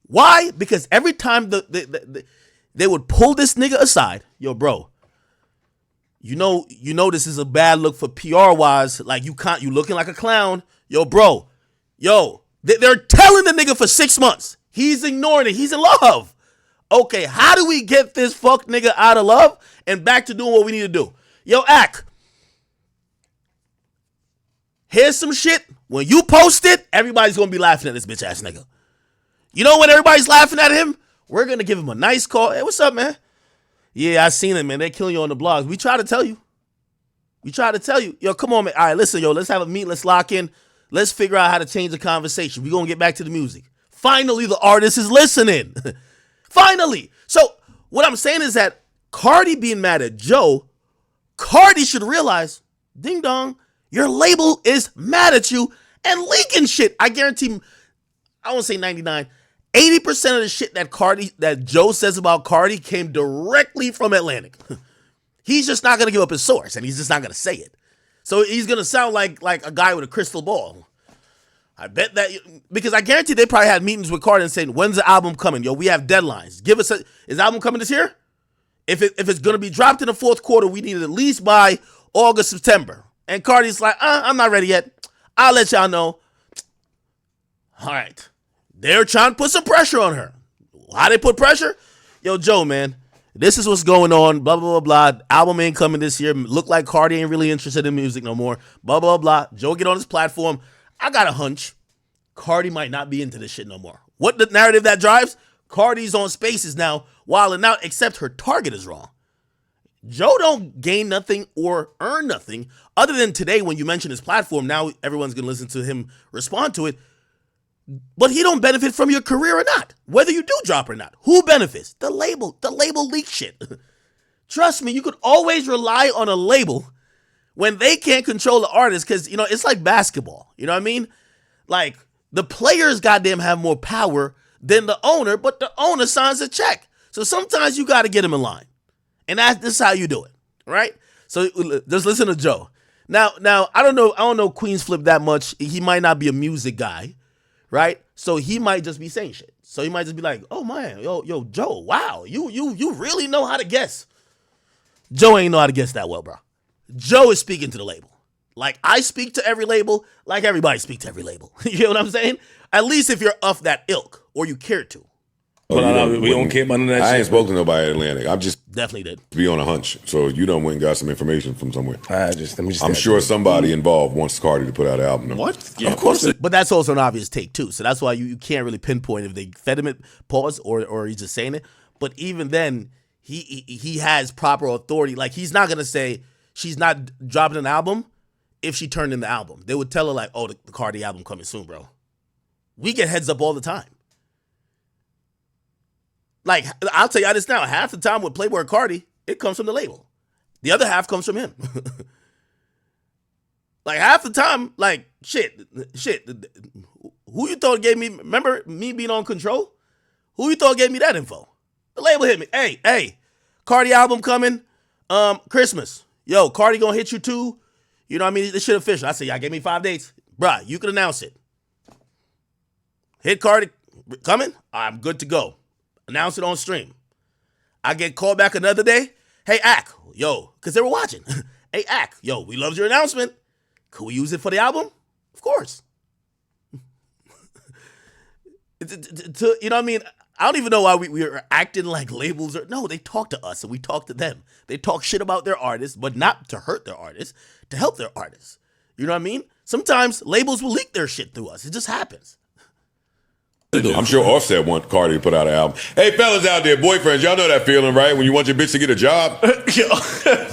Why? Because every time they would pull this nigga aside, yo, bro, you know this is a bad look for PR wise. Like you looking like a clown, yo, bro, they're telling the nigga for 6 months. He's ignoring it. He's in love. Okay, how do we get this fuck nigga out of love and back to doing what we need to do? Yo, Ak, here's some shit. When you post it, everybody's going to be laughing at this bitch ass nigga. You know when everybody's laughing at him? We're going to give him a nice call. Hey, what's up, man? Yeah, I seen it, man. They're killing you on the blogs. We try to tell you. Yo, come on, man. All right, listen, yo, let's have a meet. Let's lock in. Let's figure out how to change the conversation. We're going to get back to the music. Finally, the artist is listening. Finally. So what I'm saying is that Cardi being mad at Joe, Cardi should realize, ding dong, your label is mad at you and leaking shit. I guarantee, I won't say 99, 80% of the shit that Joe says about Cardi came directly from Atlantic. He's just not going to give up his source, and he's just not going to say it. So he's going to sound like a guy with a crystal ball. I bet that, because I guarantee they probably had meetings with Cardi and saying, when's the album coming? Yo, we have deadlines. Is the album coming this year? If it's going to be dropped in the fourth quarter, we need it at least by August, September. And Cardi's like, I'm not ready yet. I'll let y'all know. All right. They're trying to put some pressure on her. How they put pressure? Yo, Joe, man, this is what's going on. Blah, blah, blah, blah. Album ain't coming this year. Look like Cardi ain't really interested in music no more. Blah, blah, blah. Joe get on his platform. I got a hunch. Cardi might not be into this shit no more. What the narrative that drives? Cardi's on Spaces now, wilding out, except her target is wrong. Joe don't gain nothing or earn nothing other than today when you mention his platform. Now everyone's gonna listen to him respond to it. But he don't benefit from your career or not, whether you do drop or not. Who benefits? The label. The label leak shit. Trust me, you could always rely on a label when they can't control the artist because, you know, it's like basketball. You know what I mean? Like, the players goddamn have more power than the owner, but the owner signs a check. So sometimes you got to get him in line. And this is how you do it, right? So just listen to Joe. Now, I don't know Queens Flip that much. He might not be a music guy, right? So he might just be saying shit. So he might just be like, "Oh man, yo, Joe, wow, you really know how to guess." Joe ain't know how to guess that well, bro. Joe is speaking to the label. Like I speak to every label, like everybody speak to every label. You know what I'm saying? At least if you're of that ilk or you care to. But we don't care about none of that shit. I ain't spoken to nobody at Atlantic. I'm just definitely did. be on a hunch. So you done went and got some information from somewhere. I'm sure that. somebody involved wants Cardi to put out an album. Though. What? Yeah, of course. But that's also an obvious take too. So that's why you can't really pinpoint if they fed him it, pause, or he's just saying it. But even then, he has proper authority. Like he's not gonna say she's not dropping an album if she turned in the album. They would tell her like, "Oh, the Cardi album coming soon, bro." We get heads up all the time. Like, I'll tell you this now. Half the time with Playboy Cardi, it comes from the label. The other half comes from him. Like, half the time, like, shit. Who you thought gave me, remember me being on Control? Who you thought gave me that info? The label hit me. Hey, Cardi album coming, Christmas. Yo, Cardi gonna hit you too. You know what I mean? This shit official. I said, y'all gave me 5 dates. Bruh, you can announce it. Hit Cardi coming? I'm good to go. Announce it on stream. I get called back another day. Hey, Ak, yo, because they were watching. Hey, Ak, yo, we loved your announcement. Could we use it for the album? Of course. You know what I mean? I don't even know why we are acting like labels. No, they talk to us and we talk to them. They talk shit about their artists, but not to hurt their artists, to help their artists. You know what I mean? Sometimes labels will leak their shit through us. It just happens. I'm sure Offset want Cardi to put out an album. Hey, fellas out there, boyfriends, y'all know that feeling, right? When you want your bitch to get a job,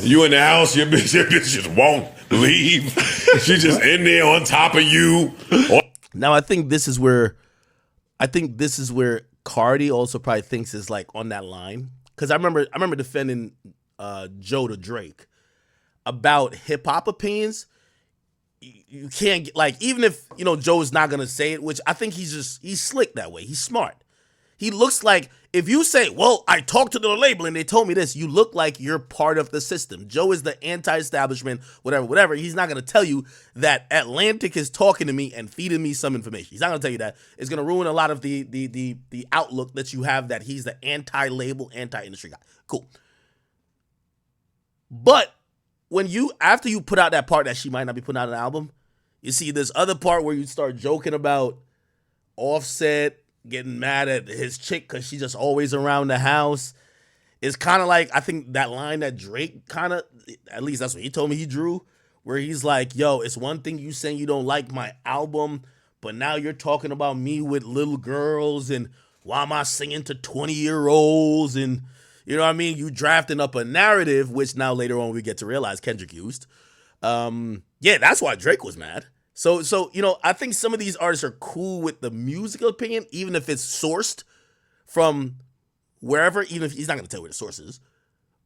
you in the house, your bitch just won't leave. She's just in there on top of you. Now, I think this is where Cardi also probably thinks is like on that line. Because I remember defending Joe to Drake about hip hop opinions. You can't get, like, even if, you know, Joe is not going to say it, which I think he's slick that way. He's smart. He looks like, if you say, well, I talked to the label and they told me this, you look like you're part of the system. Joe is the anti-establishment, whatever. He's not going to tell you that Atlantic is talking to me and feeding me some information. He's not going to tell you that. It's going to ruin a lot of the outlook that you have that he's the anti-label, anti-industry guy. Cool. But after you put out that part that she might not be putting out an album, you see this other part where you start joking about Offset getting mad at his chick because she's just always around the house. It's kind of like, I think that line that Drake kind of, at least that's what he told me he drew, where he's like, yo, it's one thing you saying you don't like my album, but now you're talking about me with little girls and why am I singing to 20-year-olds and, you know what I mean? You drafting up a narrative, which now later on we get to realize Kendrick used. Yeah, that's why Drake was mad. So you know, I think some of these artists are cool with the musical opinion, even if it's sourced from wherever, even if he's not going to tell you where the source is.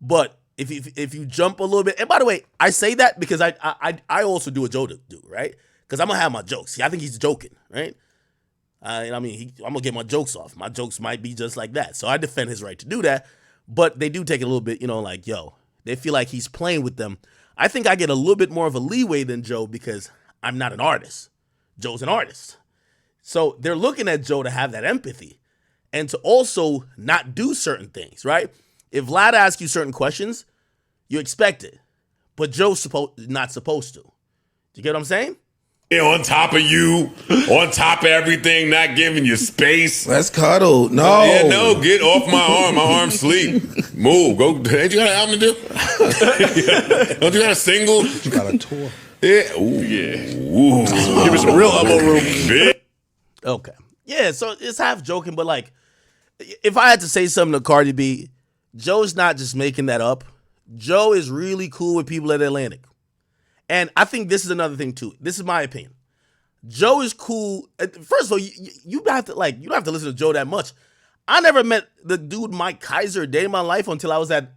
But if you jump a little bit, and by the way, I say that because I also do what Joe do, right? Because I'm going to have my jokes. See, I think he's joking, right? I mean, I'm going to get my jokes off. My jokes might be just like that. So I defend his right to do that. But they do take it a little bit, you know, like, yo, they feel like he's playing with them. I think I get a little bit more of a leeway than Joe because I'm not an artist. Joe's an artist. So they're looking at Joe to have that empathy and to also not do certain things, right? If Vlad asks you certain questions, you expect it. But Joe's not supposed to. Do you get what I'm saying? On top of you, on top of everything, not giving you space. Let's cuddle. No. Yeah, no, get off my arm. My arm's sleep. Move. Go. Ain't you got an album to do? Don't you got a single? You got a tour. Yeah. Ooh. Yeah. Ooh. Give me some real elbow room. Okay. Yeah, so it's half joking, but like, if I had to say something to Cardi B, Joe's not just making that up. Joe is really cool with people at Atlantic. And I think this is another thing too. This is my opinion. Joe is cool. First of all, you don't have to listen to Joe that much. I never met the dude Mike Kaiser a day in my life until I was at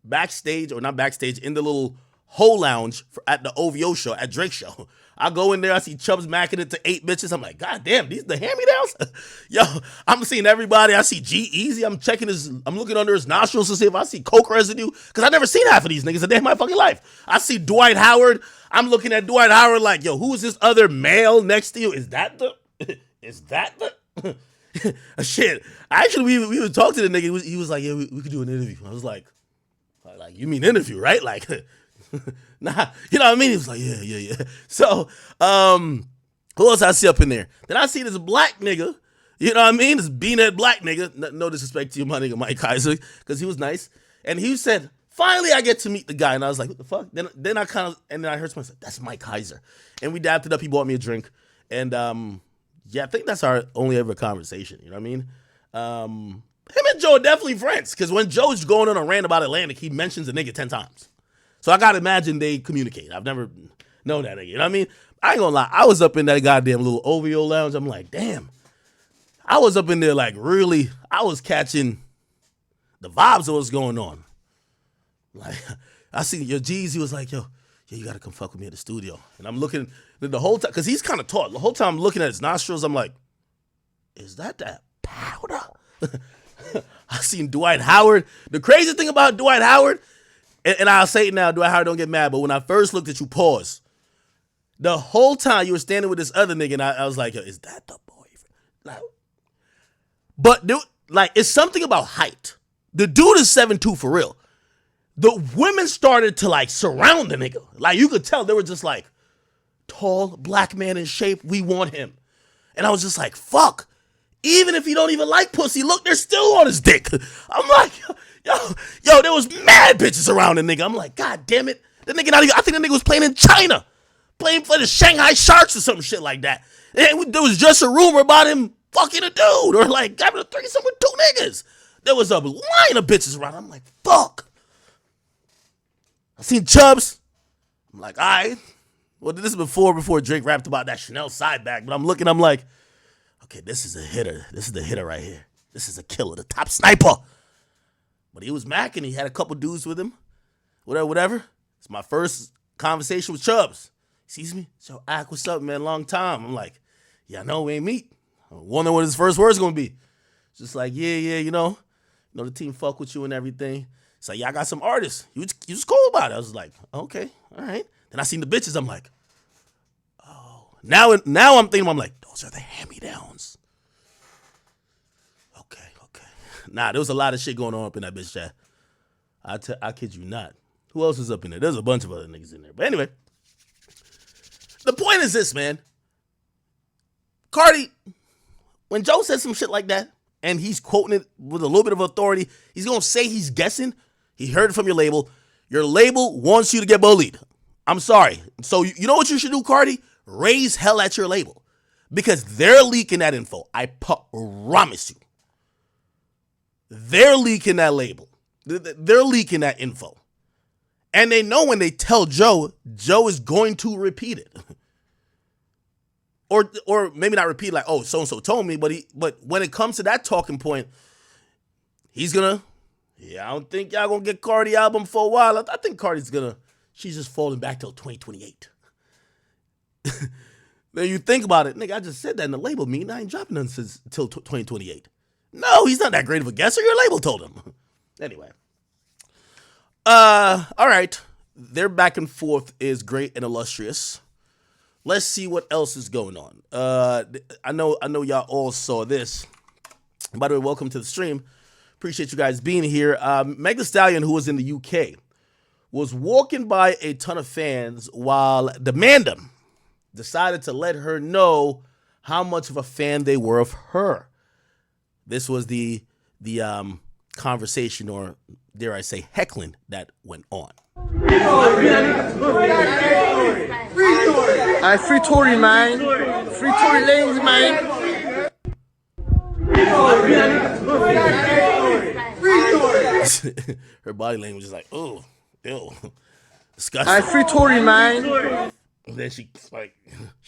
backstage, or not backstage, in the little whole lounge at the OVO show, at Drake show. I go in there, I see Chubbs macking it to 8 bitches. I'm like, God damn, these the hand-me-downs? Yo, I'm seeing everybody. I see G-Eazy. I'm looking under his nostrils to see if I see coke residue. Because I never seen half of these niggas a day in my fucking life. I see Dwight Howard. I'm looking at Dwight Howard like, yo, who is this other male next to you? Is that the shit? Actually, we would talk to the nigga. He was like, yeah, we could do an interview. I was like, you mean interview, right? Like, nah, you know what I mean? He was like, yeah. So, who else I see up in there? Then I see this black nigga, you know what I mean? This beanhead black nigga. No disrespect to you, my nigga Mike Kaiser, because he was nice. And he said, finally I get to meet the guy. And I was like, what the fuck? Then I heard someone say, that's Mike Kaiser. And we dapped it up. He bought me a drink. And yeah, I think that's our only ever conversation. You know what I mean? Him and Joe are definitely friends, because when Joe's going on a rant about Atlantic, he mentions a nigga 10 times. So I gotta imagine they communicate. I've never known that nigga. You know what I mean? I ain't gonna lie. I was up in that goddamn little OVO lounge. I'm like, damn. I was up in there like really, I was catching the vibes of what's going on. Like, I see your G's, he was like, yo, you gotta come fuck with me at the studio. And I'm looking the whole time, because he's kind of tall. The whole time I'm looking at his nostrils, I'm like, is that powder? I seen Dwight Howard. The crazy thing about Dwight Howard, and I'll say it now, Dwight Howard, don't get mad, but when I first looked at you, pause. The whole time you were standing with this other nigga, and I was like, yo, is that the boyfriend? Like, but dude, like, it's something about height. The dude is 7'2" for real. The women started to like surround the nigga. Like, you could tell they were just like, tall, black man in shape, we want him. And I was just like, fuck. Even if he don't even like pussy, look, they're still on his dick. I'm like, yo, there was mad bitches around the nigga. I'm like, God damn it. The nigga I think the nigga was playing in China. Playing for the Shanghai Sharks or some shit like that. And there was just a rumor about him fucking a dude, or like having a threesome with 2 niggas. There was a line of bitches around. I'm like, fuck. I seen Chubbs. I'm like, all right. Well, this is before Drake rapped about that Chanel side bag, but I'm looking, I'm like, okay, this is a hitter. This is the hitter right here. This is a killer, the top sniper. But he was macking. He had a couple dudes with him. Whatever. It's my first conversation with Chubbs. He sees me. So, what's up, man? Long time. I'm like, yeah, I know we ain't meet. I wonder what his first word's gonna be. Just like, yeah, you know the team fuck with you and everything. It's like, yeah, I got some artists. You was cool about it. I was like, okay, all right. Then I seen the bitches. I'm like, oh. Now I'm thinking, I'm like, those are the hand-me-downs. Okay. Nah, there was a lot of shit going on up in that bitch chat. I kid you not. Who else is up in there? There's a bunch of other niggas in there. But anyway, the point is this, man. Cardi, when Joe says some shit like that, and he's quoting it with a little bit of authority, he's going to say he's guessing. He heard it from your label. Your label wants you to get bullied. I'm sorry. So you know what you should do, Cardi? Raise hell at your label. Because they're leaking that info. I promise you. They're leaking that label. They're leaking that info. And they know when they tell Joe is going to repeat it. Or maybe not repeat like, oh, so-and-so told me, but when it comes to that talking point, he's gonna, I don't think y'all gonna get Cardi album for a while. I think Cardi's she's just falling back till 2028. Then you think about it, nigga, I just said that in the label meeting. I ain't dropping none till 2028. No, he's not that great of a guesser. Your label told him. Anyway. All right. Their back and forth is great and illustrious. Let's see what else is going on. I know y'all all saw this. By the way, welcome to the stream. Appreciate you guys being here. Meg Thee Stallion, who was in the UK, was walking by a ton of fans while the Mandem decided to let her know how much of a fan they were of her. This was the conversation, or dare I say heckling, that went on. Free Tory, man. Free Tory lanes, man. Her body language is like, oh, Ew. I Disgusting. free Tory, man. And then she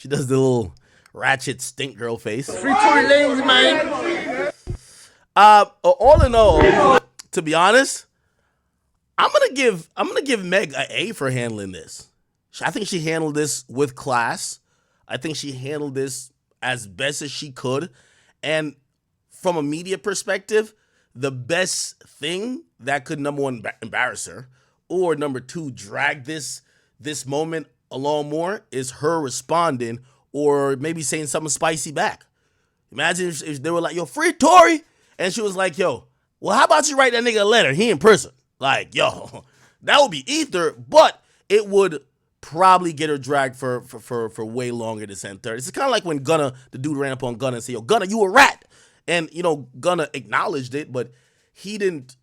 does the little ratchet stink girl face. Free Tory Lanez, man. All in all, to be honest, I'm gonna give Meg an A for handling this. I think she handled this with class. I think she handled this as best as she could. And from a media perspective, the best thing that could, number one, embarrass her, or number two, drag this moment along more is her responding or maybe saying something spicy back. Imagine if they were like, yo, free Tory. And she was like, yo, well, how about you write that nigga a letter? He in prison. Like, yo, that would be ether, but it would probably get her dragged for way longer than 10:30. It's kind of like when the dude ran up on Gunna and said, yo, Gunna, you a rat. And, Gunna acknowledged it, but he didn't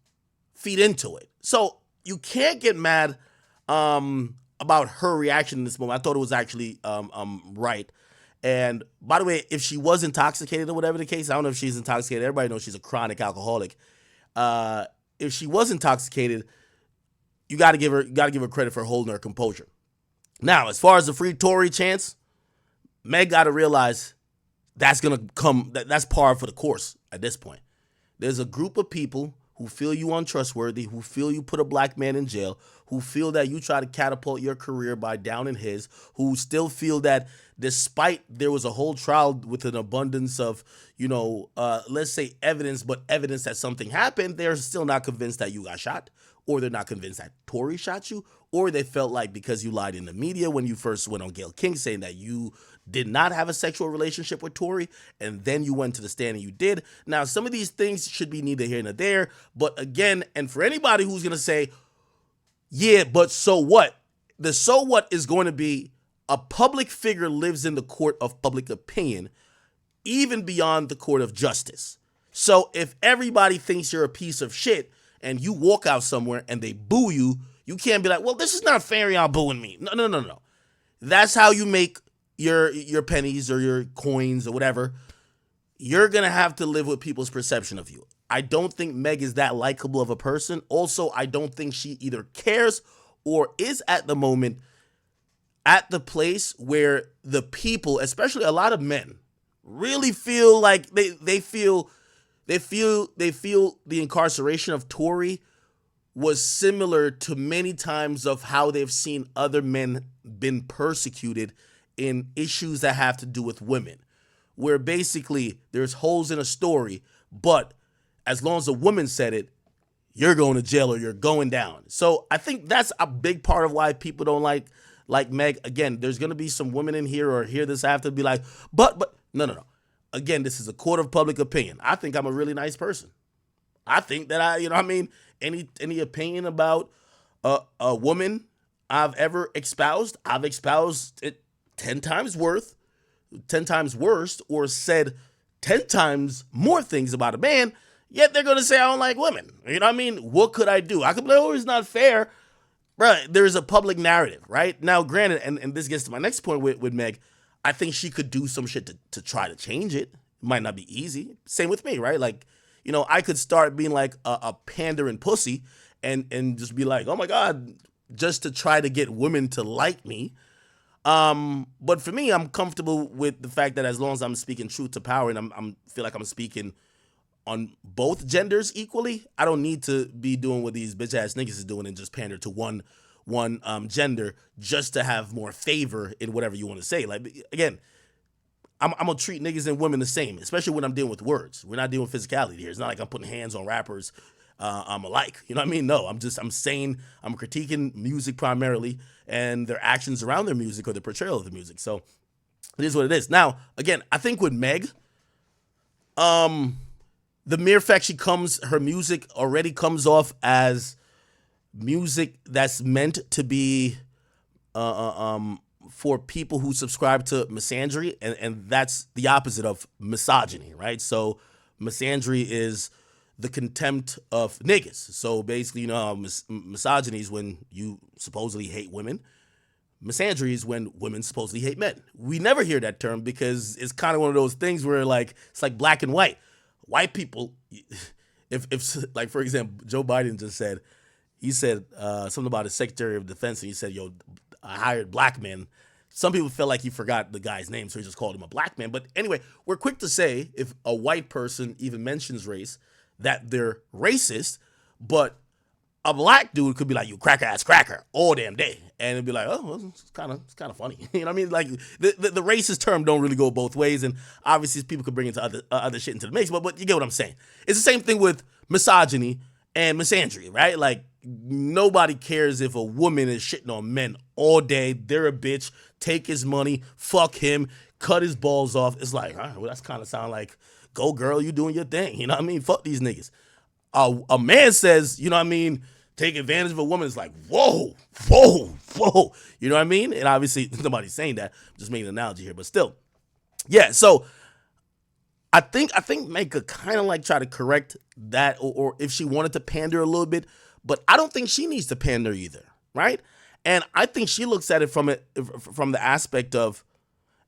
feed into it. So you can't get mad about her reaction in this moment. I thought it was actually right. And by the way, if she was intoxicated or whatever the case, I don't know if she's intoxicated. Everybody knows she's a chronic alcoholic. If she was intoxicated, you got to give her credit for holding her composure. Now, as far as the free Tory chance, Meg got to realize that's gonna come. That's par for the course at this point. There's a group of people who feel you untrustworthy, who feel you put a black man in jail, who feel that you try to catapult your career by downing his, who still feel that despite there was a whole trial with an abundance of, let's say evidence, but evidence that something happened, they're still not convinced that you got shot, or they're not convinced that Tory shot you, or they felt like because you lied in the media when you first went on Gayle King saying that you did not have a sexual relationship with Tory, and then you went to the stand and you did. Now, some of these things should be neither here nor there, but again, and for anybody who's going to say, yeah, but so what? The so what is going to be a public figure lives in the court of public opinion, even beyond the court of justice. So if everybody thinks you're a piece of shit and you walk out somewhere and they boo you, you can't be like, well, this is not fair, y'all booing me. No. That's how you make your pennies or your coins or whatever. You're going to have to live with people's perception of you. I don't think Meg is that likable of a person. Also, I don't think she either cares or is at the moment at the place where the people, especially a lot of men, really feel like they feel the incarceration of Tory was similar to many times of how they've seen other men been persecuted in issues that have to do with women, where basically there's holes in a story, but as long as a woman said it, you're going to jail or you're going down. So I think that's a big part of why people don't like Meg. Again, there's going to be some women in here or hear this after be like, but no. Again, this is a court of public opinion. I think I'm a really nice person. I think that any opinion about a woman I've ever espoused, I've espoused it 10 times worse, or said 10 times more things about a man, yet they're going to say I don't like women. You know what I mean? What could I do? I could be like, oh, it's not fair. Right? There's a public narrative, right? Now, granted, and this gets to my next point with Meg, I think she could do some shit to try to change it. It might not be easy. Same with me, right? Like, I could start being like a pandering pussy and just be like, oh my God, just to try to get women to like me. But for me, I'm comfortable with the fact that as long as I'm speaking truth to power and I'm feel like I'm speaking on both genders equally, I don't need to be doing what these bitch ass niggas is doing and just pander to one gender just to have more favor in whatever you want to say. Like, again, I'm gonna treat niggas and women the same, especially when I'm dealing with words. We're not dealing with physicality here. It's not like I'm putting hands on rappers alike. You know what I mean? No, I'm saying I'm critiquing music primarily and their actions around their music or the portrayal of the music. So it is what it is. Now, again, I think with Meg, the mere fact her music already comes off as music that's meant to be for people who subscribe to misandry, and that's the opposite of misogyny, right? So misandry is the contempt of niggas. So basically, misogyny is when you supposedly hate women. Misandry is when women supposedly hate men. We never hear that term because it's kind of one of those things where it's like black and white. White people, if like, for example, Joe Budden just said, he said something about his Secretary of Defense, and he said, "Yo, I hired black men." Some people felt like he forgot the guy's name, so he just called him a black man. But anyway, we're quick to say if a white person even mentions race, that they're racist, but a black dude could be like, "You cracker ass cracker" all damn day, and it'd be like, "Oh, well, it's kind of funny." You know what I mean? Like the racist term don't really go both ways, and obviously people could bring into other shit into the mix. But you get what I'm saying? It's the same thing with misogyny and misandry, right? Like nobody cares if a woman is shitting on men all day. They're a bitch. Take his money, fuck him, cut his balls off. It's like, all right, well, that's kind of sound like, go girl, you doing your thing. You know what I mean? Fuck these niggas. A man says, you know what I mean, take advantage of a woman. It's like, whoa. You know what I mean? And obviously nobody's saying that. I'm just making an analogy here, but still. Yeah, so I think Meg could kind of like try to correct that, or if she wanted to pander a little bit, but I don't think she needs to pander either, right? And I think she looks at it from the aspect of,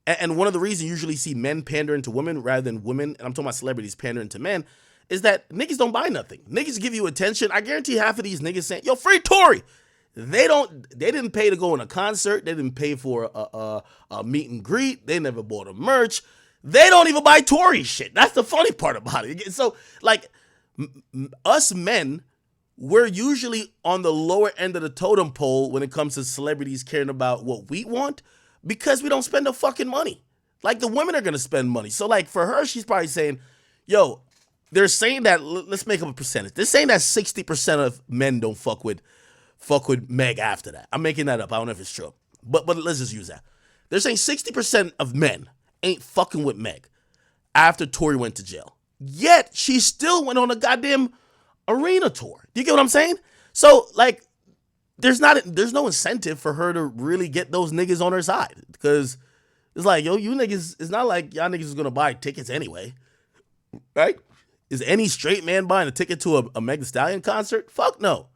and one of the reasons you usually see men pandering to women rather than women, and I'm talking about celebrities pandering to men, is that niggas don't buy nothing. Niggas give you attention. I guarantee half of these niggas saying, "Yo, free Tory." They didn't pay to go in a concert. They didn't pay for a meet and greet. They never bought a merch. They don't even buy Tory shit. That's the funny part about it. So like us men, we're usually on the lower end of the totem pole when it comes to celebrities caring about what we want because we don't spend the fucking money. Like the women are going to spend money. So like for her, she's probably saying, yo, they're saying that, let's make up a percentage. They're saying that 60% of men don't fuck with Meg after that. I'm making that up. I don't know if it's true. But let's just use that. They're saying 60% of men ain't fucking with Meg after Tory went to jail. Yet she still went on a goddamn arena tour. Do you get what I'm saying? So like there's no incentive for her to really get those niggas on her side because it's like, yo, you niggas, it's not like y'all niggas is gonna buy tickets anyway, right? Is any straight man buying a ticket to a Meg Thee Stallion concert? Fuck no.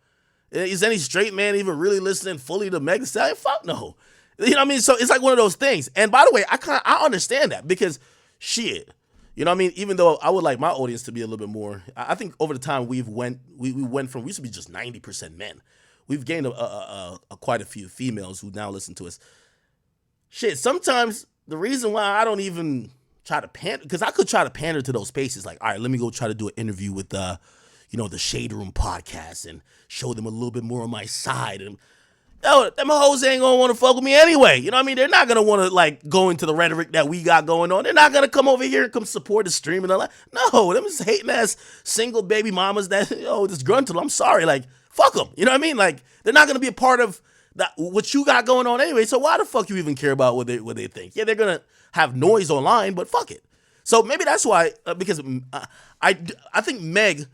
Is any straight man even really listening fully to Meg Thee Stallion? Fuck no. You know what I mean? So it's like one of those things. And by the way, I understand that because shit, you know what I mean? Even though I would like my audience to be a little bit more, I think over the time we went from, we used to be just 90% men. We've gained quite a few females who now listen to us. Shit, sometimes the reason why I don't even try to pander, because I could try to pander to those spaces, like, all right, let me go try to do an interview with the Shade Room podcast and show them a little bit more on my side. And yo, them hoes ain't gonna want to fuck with me anyway. You know what I mean? They're not gonna want to like go into the rhetoric that we got going on. They're not gonna come over here and come support the stream and all that. No, them is hating ass single baby mamas that disgruntled. I'm sorry, like fuck them. You know what I mean? Like they're not gonna be a part of that what you got going on anyway. So why the fuck you even care about what they think? Yeah, they're gonna have noise online, but fuck it. So maybe that's why because I think Meg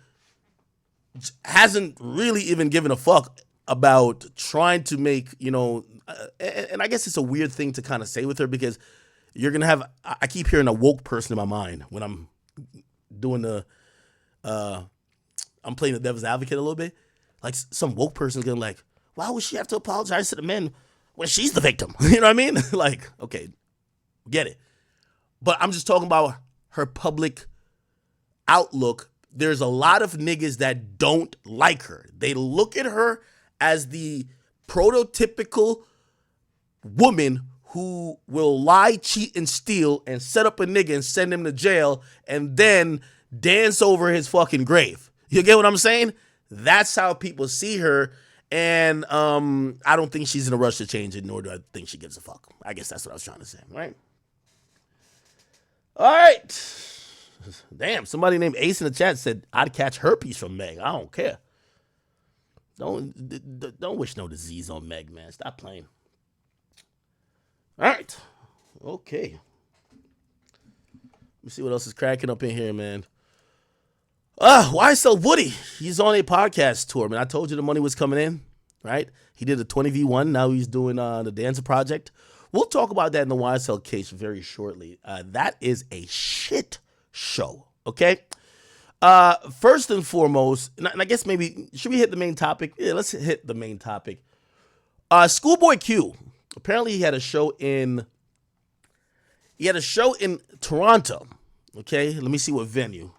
hasn't really even given a fuck about trying to make, and I guess it's a weird thing to kind of say with her because you're going to have, I keep hearing a woke person in my mind when I'm doing I'm playing the devil's advocate a little bit. Like some woke person's going to like, why would she have to apologize to the men when she's the victim? You know what I mean? Like, okay, get it. But I'm just talking about her public outlook. There's a lot of niggas that don't like her. They look at her as the prototypical woman who will lie, cheat, and steal and set up a nigga and send him to jail and then dance over his fucking grave. You get what I'm saying? That's how people see her. And I don't think she's in a rush to change it, nor do I think she gives a fuck. I guess that's what I was trying to say, right? All right. Damn, somebody named Ace in the chat said, I'd catch herpes from Meg. I don't care. Don't wish no disease on Meg, man. Stop playing. All right. Okay. Let me see what else is cracking up in here, man. YSL Woody. He's on a podcast tour, man. I told you the money was coming in, right? He did a 20v1. Now he's doing the Dancer Project. We'll talk about that in the YSL case very shortly. That is a shit show, okay? First and foremost, and I guess maybe, should we hit the main topic? Yeah, let's hit the main topic. Schoolboy Q. Apparently he had a show in Toronto, okay? Let me see what venue.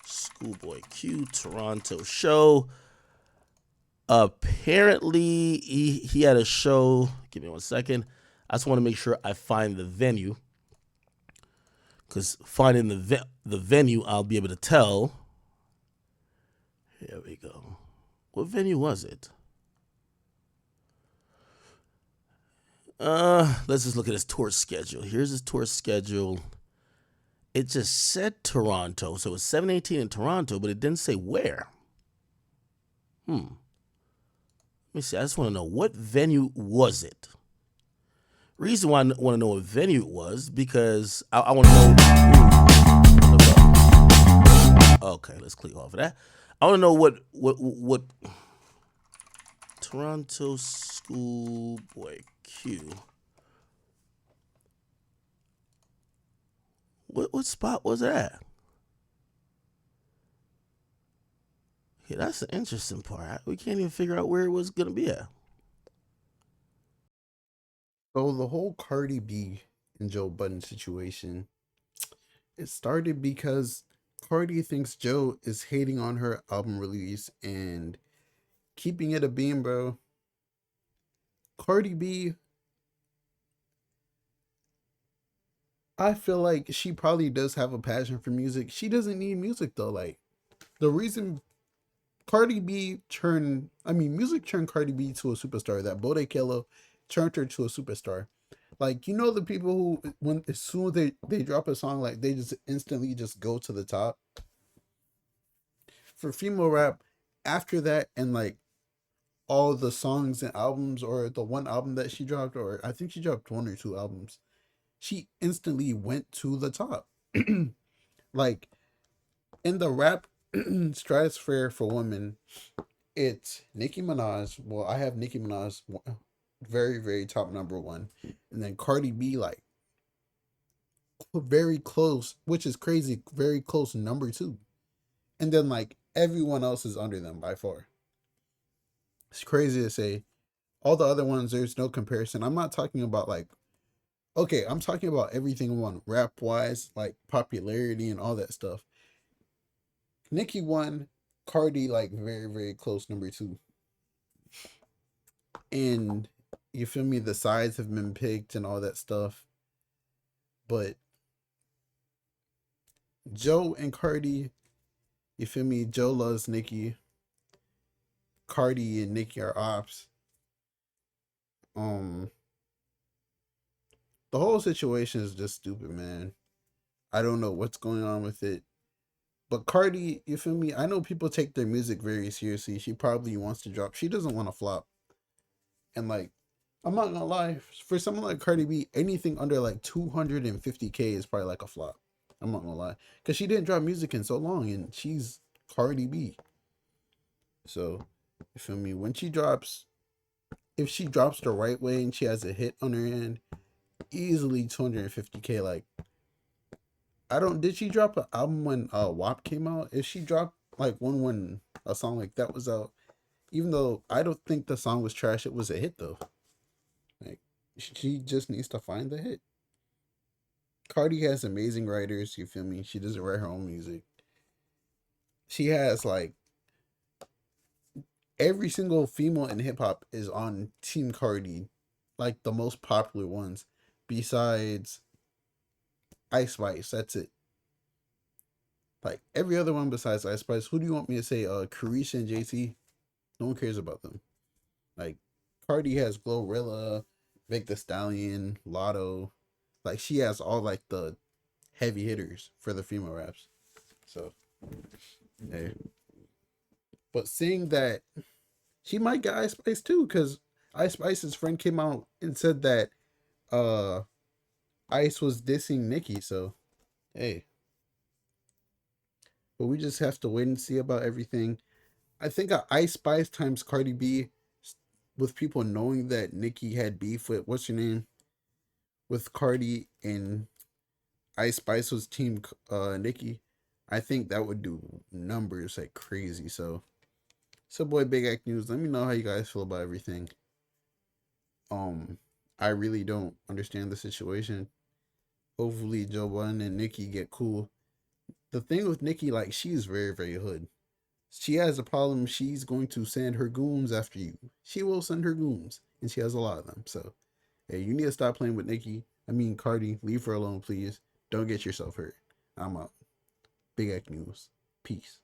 Schoolboy Q, Toronto show. Apparently, he had a show. Give me 1 second. I just want to make sure I find the venue, because finding the venue, I'll be able to tell. Here we go. What venue was it? Let's just look at his tour schedule. Here's his tour schedule. It just said Toronto, so it's 7/18 in Toronto, but it didn't say where. Let me see. I just want to know, what venue was it? Reason why I want to know what venue it was, because I want to know. Okay, let's click off of that. I want to know what Toronto Schoolboy Q. What spot was that? Yeah, that's the interesting part. We can't even figure out where it was gonna be at. So the whole Cardi B and Joe Budden situation, it started because Cardi thinks Joe is hating on her album release and keeping it a beam, bro. Cardi B, I feel like she probably does have a passion for music. She doesn't need music though. Like, the reason music turned Cardi B to a superstar. That Bodak Yellow turned her to a superstar. Like, you know, the people who, when as soon as they drop a song, like, they just instantly just go to the top. For female rap, after that, and like all the songs and albums, or the one album that she dropped, or I think she dropped 1 or 2 albums, she instantly went to the top. Like, in the rap stratosphere for women, it's Nicki Minaj. Well, I have Nicki Minaj very, very top #1, and then Cardi B, like, very close, which is crazy, very close #2, and then like everyone else is under them by far. It's crazy to say. All the other ones, there's no comparison. I'm not talking about like, okay, I'm talking about everything one, rap wise, like popularity and all that stuff. Nicki won, Cardi like very, very close #2. And you feel me, the sides have been picked and all that stuff. But Joe and Cardi, you feel me, Joe loves Nicki. Cardi and Nicki are ops. The whole situation is just stupid, man. I don't know what's going on with it. But Cardi, you feel me? I know people take their music very seriously. She probably wants to drop. She doesn't want to flop. And like, I'm not gonna lie, for someone like Cardi B, anything under like 250K is probably like a flop. I'm not gonna lie, because she didn't drop music in so long, and she's Cardi B. So, you feel me? When she drops, if she drops the right way and she has a hit on her end, easily 250K. Like, did she drop an album when WAP came out? If she dropped like one when a song like that was out, even though I don't think the song was trash, it was a hit though. Like, she just needs to find the hit. Cardi has amazing writers, you feel me? She doesn't write her own music. She has like every single female in hip hop is on Team Cardi, like the most popular ones, besides Ice Spice. That's it. Like every other one besides Ice Spice. Who do you want me to say? Carisha and JT. No one cares about them. Like, Cardi has Glorilla, Vic the Stallion, Lotto. Like, she has all like the heavy hitters for the female raps. So, hey. But seeing that she might get Ice Spice too, because Ice Spice's friend came out and said that Ice was dissing Nicki. So, hey. But we just have to wait and see about everything. I think Ice Spice times Cardi B, with people knowing that Nicki had beef with what's her name, with Cardi, and Ice Spice was team Nicki, I think that would do numbers like crazy. So boy, Big Act News. Let me know how you guys feel about everything. I really don't understand the situation. Hopefully Joe Budden and Nicki get cool. The thing with Nicki, like, she's very, very hood. she has a problem. She's going to send her goons after you. She will send her goons, and she has a lot of them. So, hey, you need to stop playing with Cardi. Leave her alone, please. Don't get yourself hurt. I'm out. Big X News. Peace.